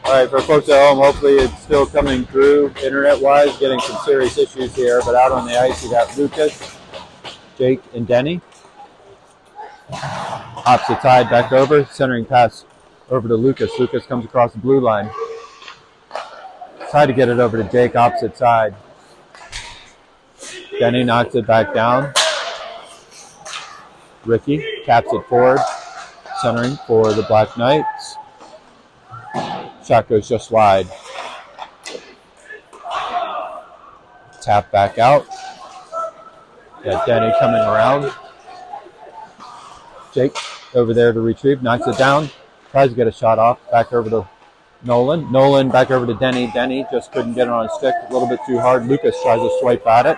All right, for folks at home, hopefully it's still coming through internet-wise, getting some serious issues here. But out on the ice, you got Lucas, Jake, and Denny. Opposite side, back over, centering pass over to Lucas. Lucas comes across the blue line. Try to get it over to Jake, opposite side. Denny knocks it back down. Ricky taps it forward, centering for the Black Knights. Shot goes just wide. Tap back out. Got Denny coming around. Jake over there to retrieve, knocks it down. Tries to get a shot off. Back over to Nolan. Nolan back over to Denny. Denny just couldn't get it on his stick. A little bit too hard. Lucas tries to swipe at it.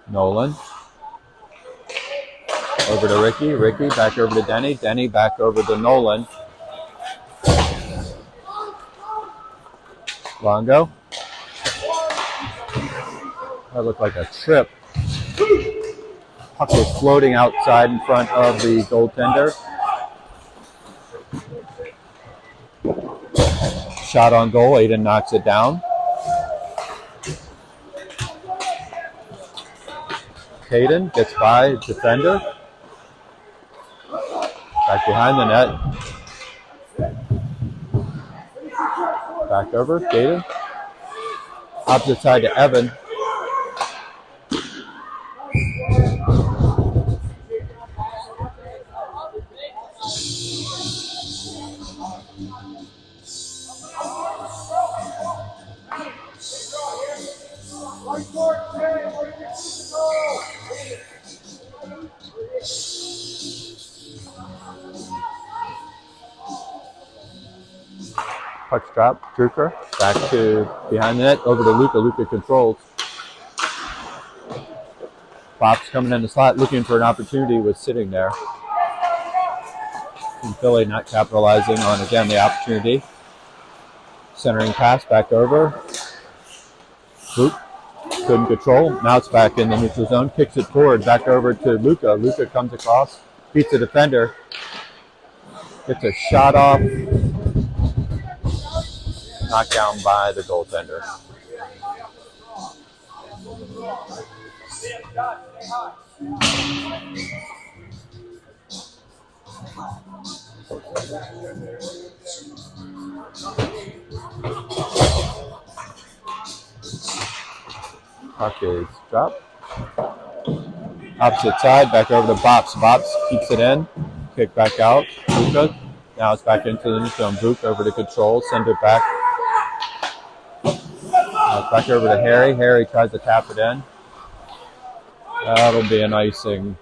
Nolan. Over to Ricky. Ricky back over to Denny. Denny back over to Nolan. Longo. That looked like a trip. Puck was floating outside in front of the goaltender. Shot on goal. Aiden knocks it down. Hayden gets by defender. Back behind the net. Back over. Hayden. Opposite side to Evan. Puck's drop. Drucker back to behind the net. Over to Luca. Luca controls. Bop's coming in the slot, looking for an opportunity, was sitting there. And Philly not capitalizing on, again, the opportunity. Centering pass back over. Boop. Couldn't control. Now it's back in the neutral zone. Kicks it forward. Back over to Luca. Luca comes across. Beats the defender. Gets a shot off. Knocked down by the goaltender. Puck is dropped. Opposite side, back over to Bops. Bops keeps it in. Kick back out. Luca. Now it's back into the neutral zone. Book over to control. Send it back. Back over to Harry. Harry tries to tap it in. That'll be an icing.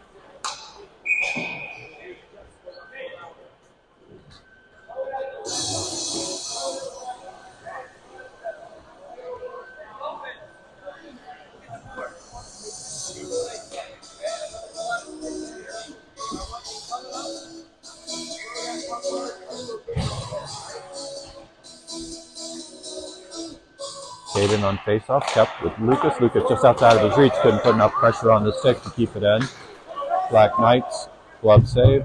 Caden on faceoff, kept with Lucas. Lucas just outside of his reach, couldn't put enough pressure on the stick to keep it in. Black Knights, glove save.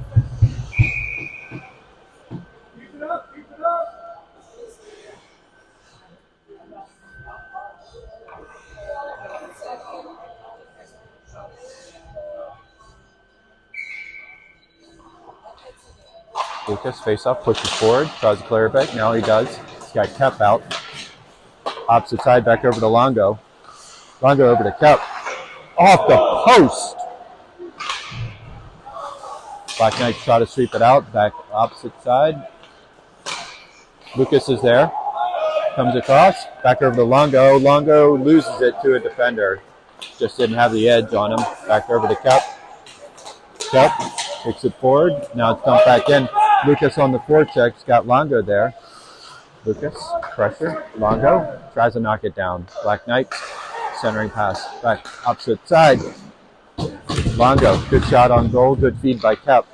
Lucas face up, pushes forward, tries to clear it back. Now he does. He's got Kep out. Opposite side, back over to Longo. Longo over to Kep. Off the post. Black Knights try to sweep it out. Back opposite side. Lucas is there. Comes across. Back over to Longo. Longo loses it to a defender. Just didn't have the edge on him. Back over to Kep. Kep kicks it forward. Now it's dumped back in. Lucas on the forechecks. Got Longo there. Lucas, pressure. Longo tries to knock it down. Black Knights, centering pass. Back opposite side. Longo, good shot on goal. Good feed by Kep.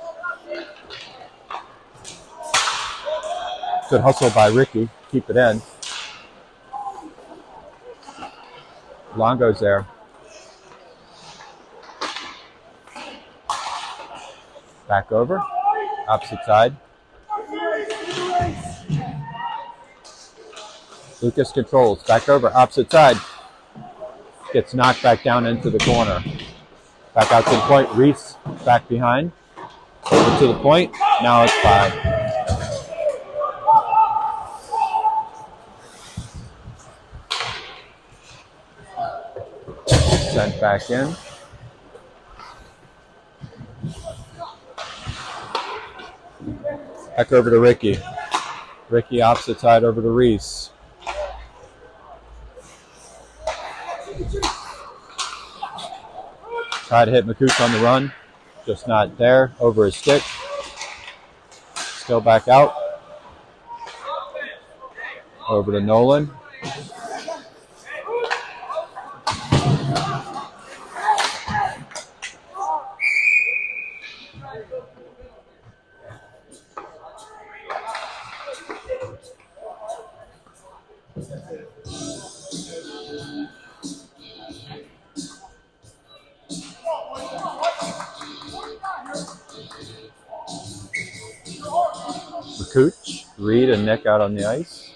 Good hustle by Ricky. Keep it in. Longo's there. Back over. Opposite side. Lucas controls. Back over. Opposite side. Gets knocked back down into the corner. Back out to the point. Reese back behind. Over to the point. Now it's 5. Sent back in. Back over to Ricky. Ricky opposite side over to Reese. Tried to hit McCooch on the run. Just not there. Over his stick. Still back out. Over to Nolan. McCooch, Reed, and Nick out on the ice.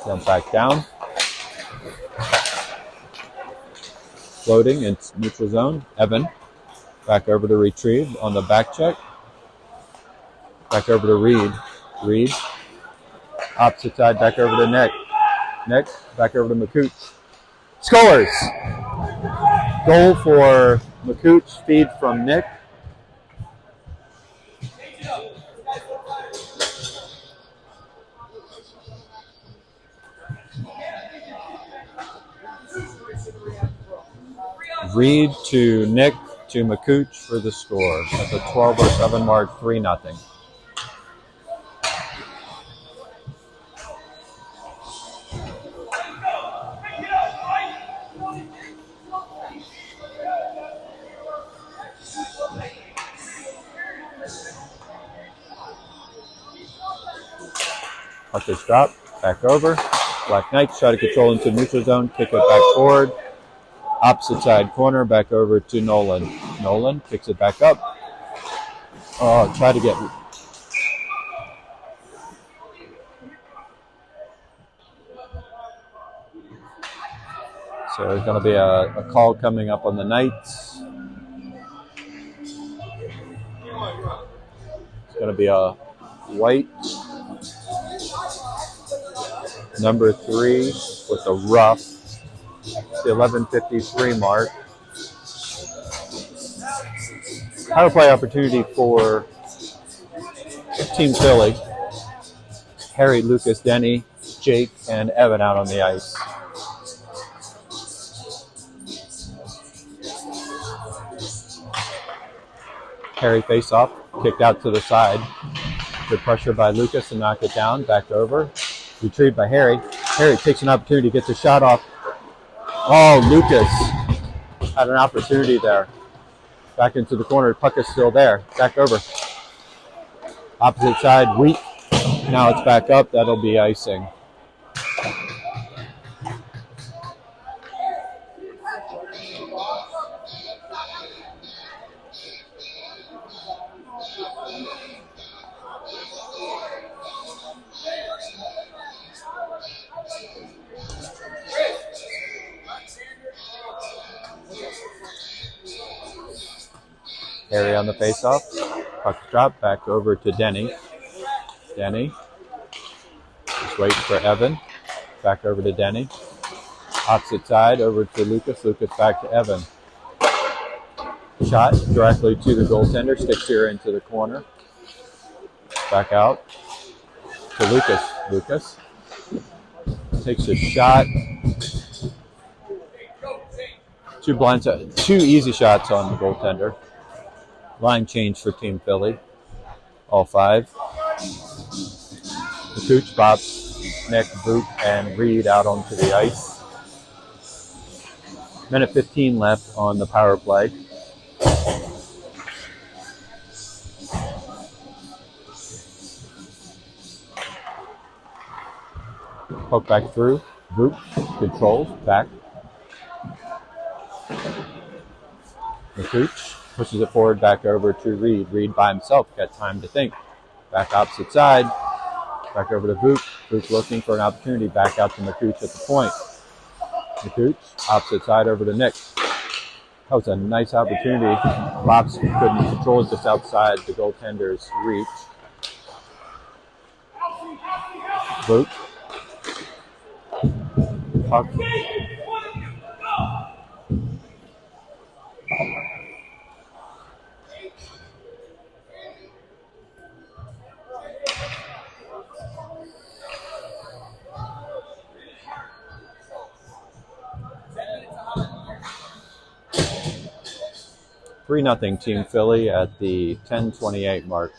Then back down. Floating in neutral zone. Evan. Back over to retrieve on the back check. Back over to Reed. Reed. Opposite side, back over to Nick. Nick, back over to McCooch. Scores! Goal for McCooch, feed from Nick. Reed to Nick to McCooch for the score. At the 12:07 mark, 3-0. Puck is dropped, back over. Black Knights try to control into neutral zone, kick it back forward. Opposite side corner, back over to Nolan. Nolan kicks it back up. Oh, try to get... So there's going to be a call coming up on the Knights. It's going to be a white. Number 3 with a rough. The 11:53 mark. Power play opportunity for Team Philly. Harry, Lucas, Denny, Jake, and Evan out on the ice. Harry face off, kicked out to the side. Good pressure by Lucas to knock it down, back over. Retrieved by Harry. Harry takes an opportunity, gets a shot off. Oh, Lucas had an opportunity there. Back into the corner. Puck is still there. Back over. Opposite side, weak. Now it's back up. That'll be icing. Harry on the face-off. Puck drop back over to Denny. Denny. Just waiting for Evan. Back over to Denny. Opposite side over to Lucas. Lucas back to Evan. Shot directly to the goaltender. Sticks here into the corner. Back out to Lucas. Lucas takes a shot. Two easy shots on the goaltender. Line change for Team Philly. All five. The Cooch, Bobs, Nick, Boot, and Reed out onto the ice. Minute 15 left on the power play. Poke back through. Boot controls. Back. The Cooch pushes it forward back over to Reed. Reed by himself. Got time to think. Back opposite side. Back over to Boot. Boot looking for an opportunity. Back out to McCooch at the point. McCooch, opposite side over to Nick. That was a nice opportunity. Lops couldn't control it just outside the goaltender's reach. Boot. Puck. 3-0 Team Philly at the 10:28 mark.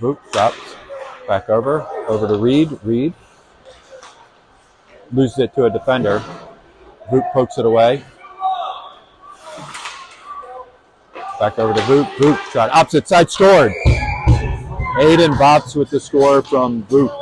Boot drops back over to Reed. Reed loses it to a defender. Boot pokes it away. Back over to Boot. Boot shot opposite side, scored. Aiden Bops with the score from Boot.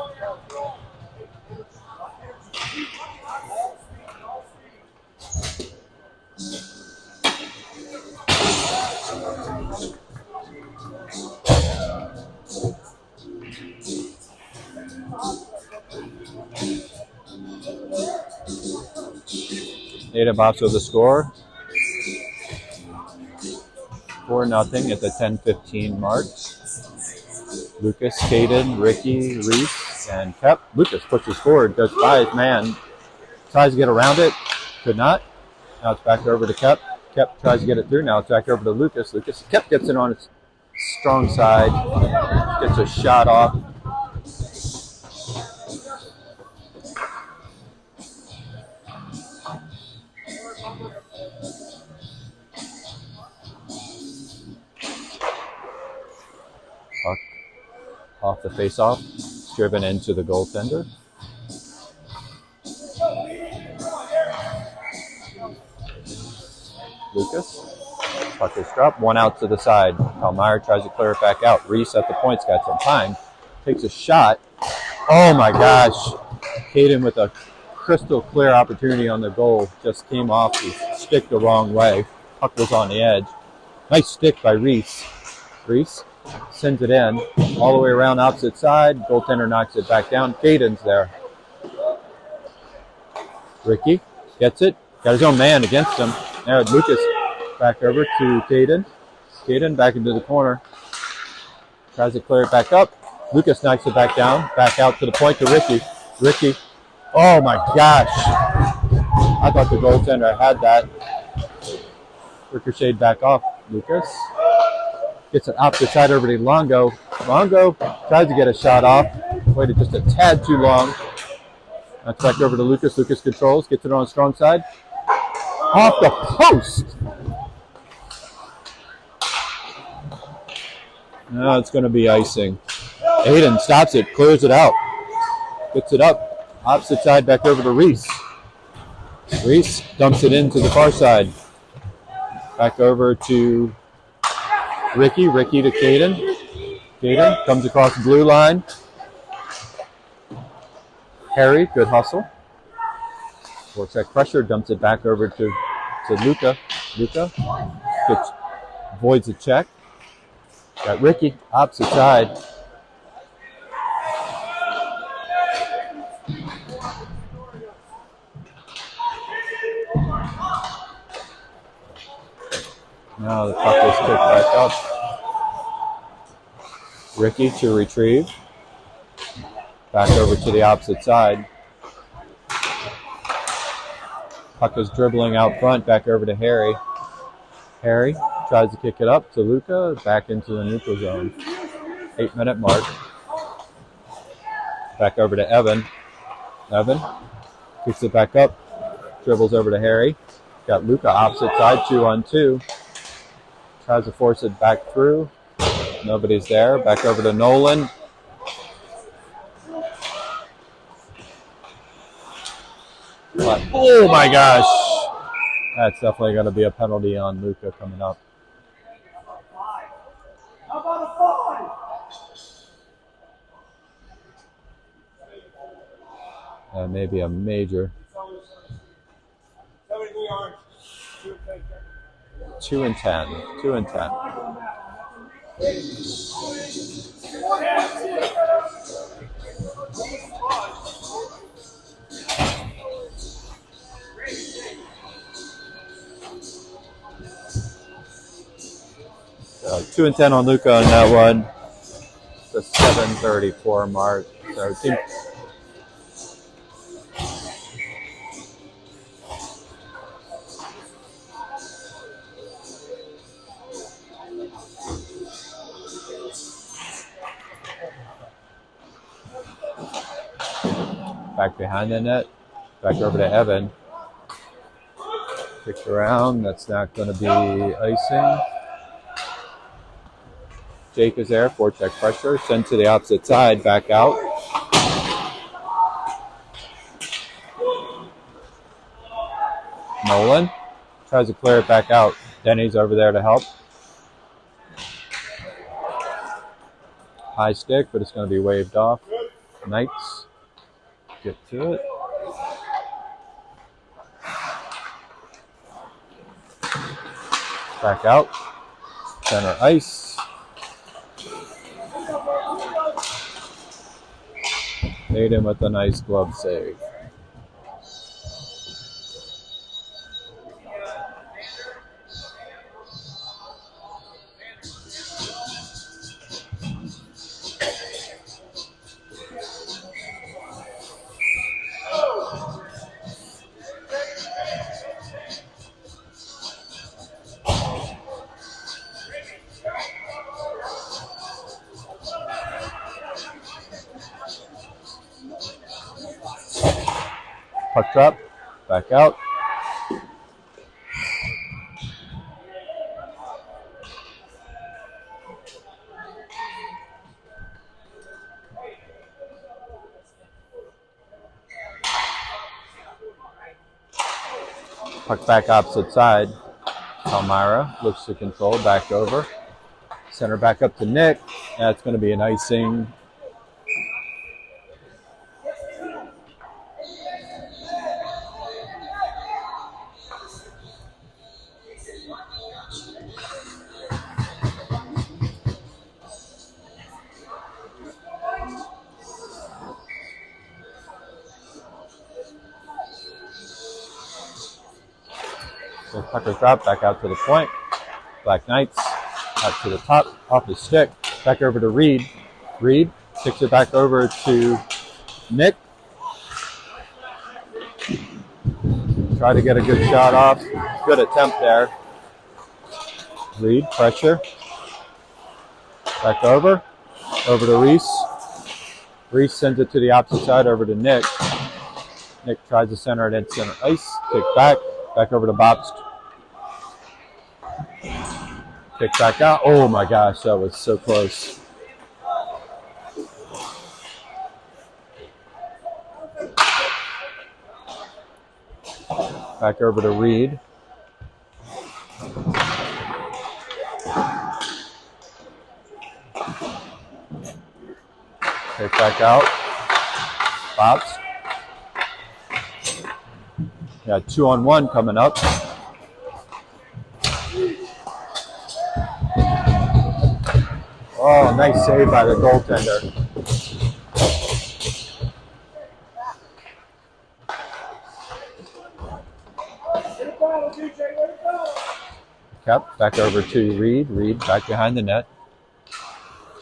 Aiden Bops with the score. 4-0 at the 10:15 mark. Lucas, Caden, Ricky, Reese, and Kep. Lucas pushes forward, goes by his man, tries to get around it, could not. Now it's back over to Kep. Kep tries to get it through. Now it's back over to Lucas. Kep gets it on its strong side, gets a shot off. Puck off the face-off, driven into the goaltender. Lucas, puck is dropped, one out to the side. Palmyra tries to clear it back out. Reese at the point's got some time, takes a shot. Oh my gosh, Caden with a crystal clear opportunity on the goal, just came off his stick the wrong way. Puck was on the edge. Nice stick by Reese. Reese sends it in, all the way around opposite side. Goaltender knocks it back down. Caden's there. Ricky gets it. Got his own man against him. Now Lucas back over to Caden. Caden back into the corner. Tries to clear it back up. Lucas knocks it back down. Back out to the point to Ricky. Ricky. Oh my gosh. I thought the goaltender had that. Ricocheted back off. Lucas gets it opposite side over to Longo. Longo tries to get a shot off. Waited just a tad too long. That's back over to Lucas. Lucas controls. Gets it on the strong side. Off the post. Now it's going to be icing. Aiden stops it. Clears it out. Gets it up. Opposite side back over to Reese. Reese dumps it into the far side. Back over to Ricky. Ricky to Caden. Caden comes across the blue line. Harry, good hustle. Forecheck pressure, dumps it back over to Luca. Luca avoids the check. Got Ricky, opposite side. Ricky to retrieve. Back over to the opposite side. Puck is dribbling out front, back over to Harry. Harry tries to kick it up to Luca, back into the neutral zone. 8-minute mark. Back over to Evan. Evan kicks it back up, dribbles over to Harry. Got Luca opposite side, 2-on-2. Tries to force it back through. Nobody's there. Back over to Nolan. Oh my gosh. That's definitely going to be a penalty on Luca coming up. How about a 5? Maybe a major. 2 and 10. 2 and 10. So 2 and 10 on Luca on that one. The 7:34 mark. So team. Back behind the net. Back over to Evan. Kicked around. That's not going to be icing. Jake is there. Forecheck pressure. Sent to the opposite side. Back out. Nolan tries to clear it back out. Denny's over there to help. High stick, but it's going to be waved off. Knights get to it. Back out. Center ice. Made him with a nice glove save. Puck drop, back out. Puck back opposite side. Palmyra looks to control, back over. Center back up to Nick. That's going to be an icing. So Tucker's drop back out to the point. Black Knights out to the top, off the stick, back over to Reed. Reed kicks it back over to Nick. Try to get a good shot off. Good attempt there. Reed, pressure. Back over to Reese. Reese sends it to the opposite side over to Nick. Nick tries to center it in center ice. Kick back over to Bobst. Kick back out. Oh my gosh, that was so close. Back over to Reed. Kick back out. Bobst. Yeah, 2-on-1 coming up. Oh, nice save by the goaltender. Kept back over to Reed. Reed back behind the net.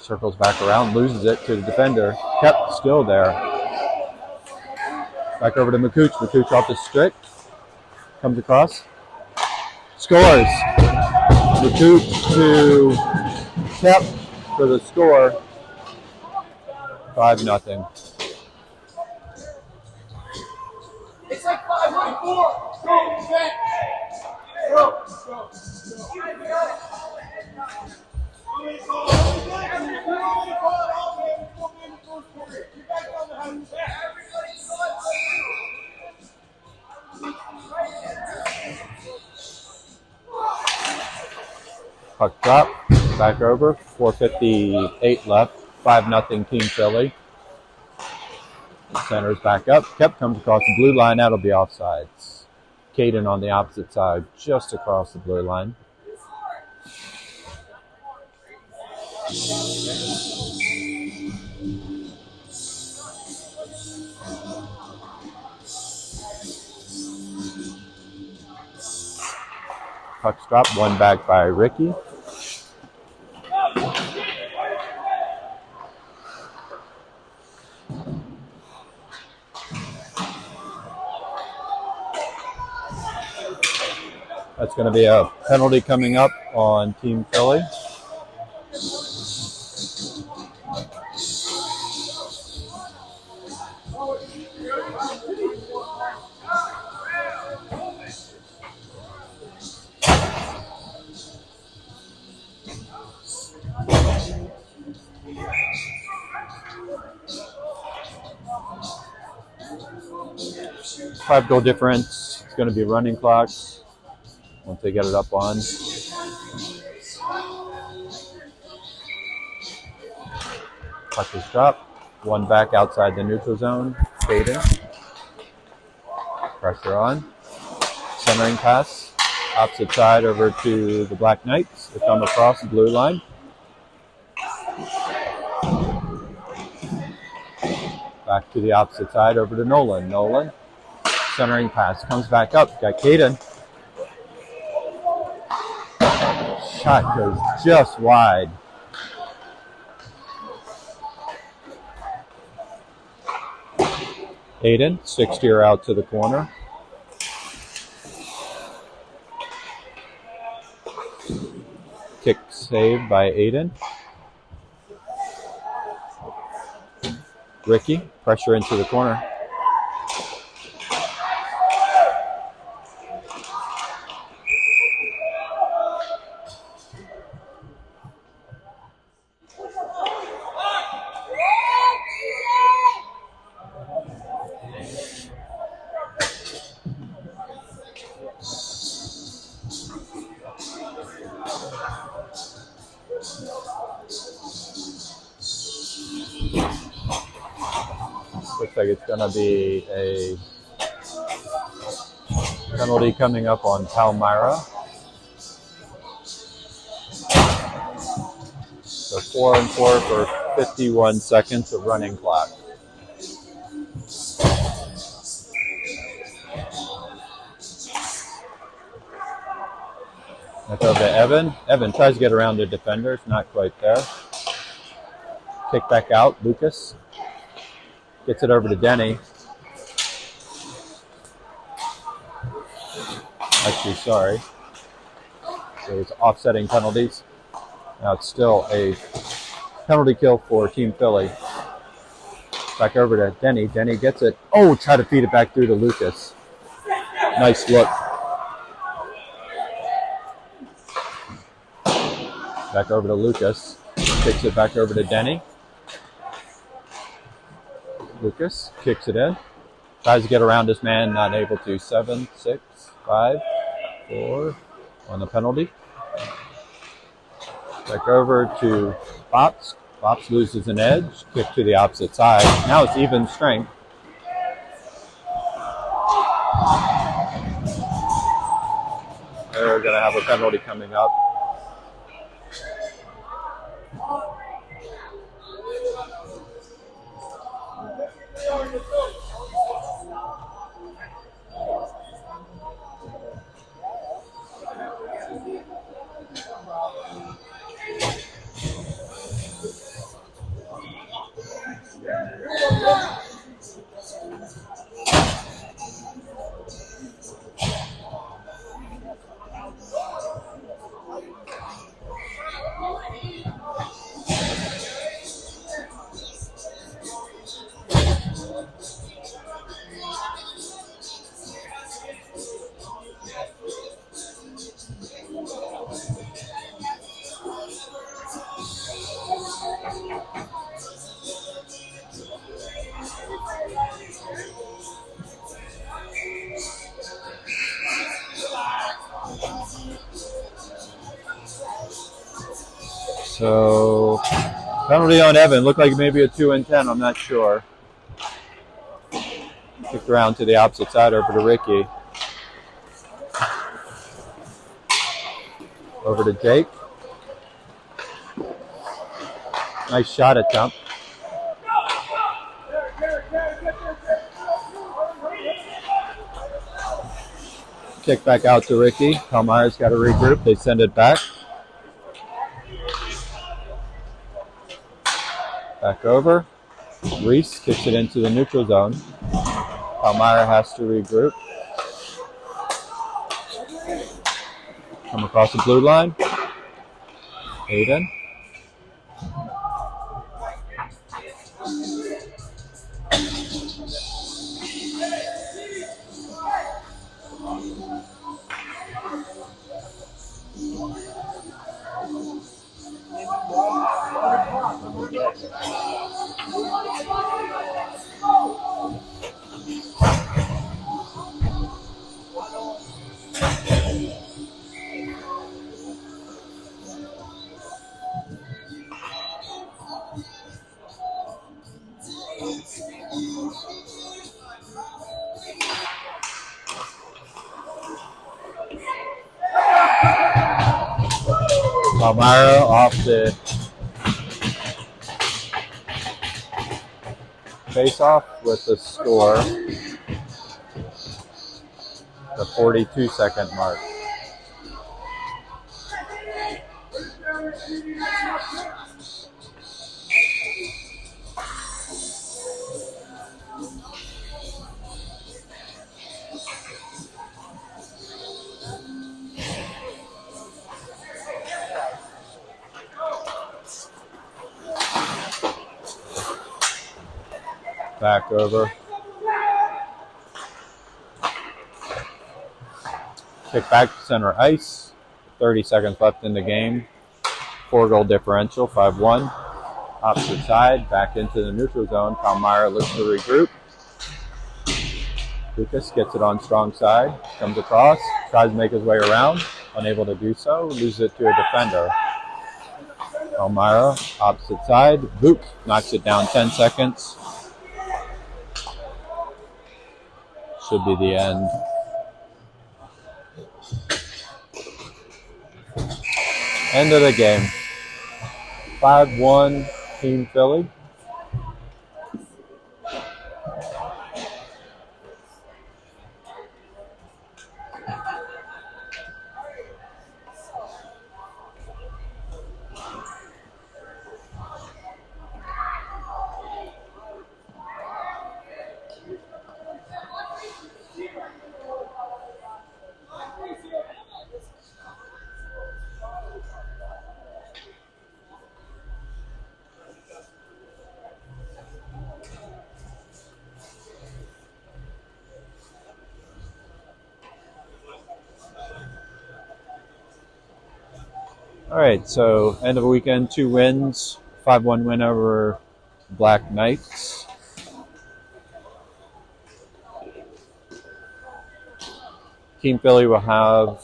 Circles back around, loses it to the defender. Kept still there. Back over to McCooch. McCooch off the stick. Comes across. Scores. McCooch to Kep for the score. 5-0. It's like 5-4. Go, set. Go. Puck drop. Back over. 4:58 left. 5-0 Team Philly. Center's back up. Kep comes across the blue line. That'll be offsides. Caden on the opposite side, just across the blue line. Puck's dropped. One back by Ricky. That's going to be a penalty coming up on Team Philly. Five-goal difference. It's going to be running clock once they get it up on. Puck is dropped. One back outside the neutral zone. Fading. Pressure on. Centering pass. Opposite side over to the Black Knights. They come across the blue line. Back to the opposite side over to Nolan. Nolan. Centering pass. Comes back up. Got Caden. Shot goes just wide. Aiden, 6-year out to the corner. Kick saved by Aiden. Ricky, pressure into the corner. Looks like it's going to be a penalty coming up on Palmyra. So 4-4 for 51 seconds of running clock. That's over to Evan. Evan tries to get around the defenders, not quite there. Kick back out, Lucas. Gets it over to Denny. Actually, sorry. So it's offsetting penalties. Now it's still a penalty kill for Team Philly. Back over to Denny. Denny gets it. Oh, try to feed it back through to Lucas. Nice look. Back over to Lucas. Kicks it back over to Denny. Lucas kicks it in. Tries to get around this man, not able to. 7, 6, 5, 4 on the penalty. Back over to Bops. Bops loses an edge. Kick to the opposite side. Now it's even strength. They're going to have a penalty coming up. So penalty on Evan. Looked like maybe a 2 and 10. I'm not sure. Kicked around to the opposite side over to Ricky. Over to Jake. Nice shot attempt. Kick back out to Ricky. Palmyra's got to regroup. They send it back. Back over. Reese kicks it into the neutral zone. Palmyra has to regroup. Come across the blue line. Aiden. Palmyra off the face-off with the score, the 42-second mark. Back over. Kick back to center ice. 30 seconds left in the game. 4-goal differential, 5-1. Opposite side, back into the neutral zone. Palmyra looks to regroup. Lucas gets it on strong side. Comes across. Tries to make his way around. Unable to do so. Loses it to a defender. Palmyra, opposite side. Boop. Knocks it down 10 seconds. Should be the end. End of the game. 5-1 Team Philly. All right, so end of the weekend, 2 wins, 5-1 win over Black Knights. Team Philly will have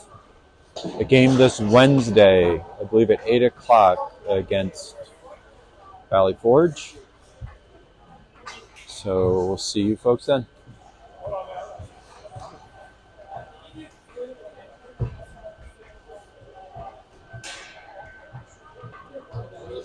a game this Wednesday, I believe at 8 o'clock against Valley Forge. So we'll see you folks then.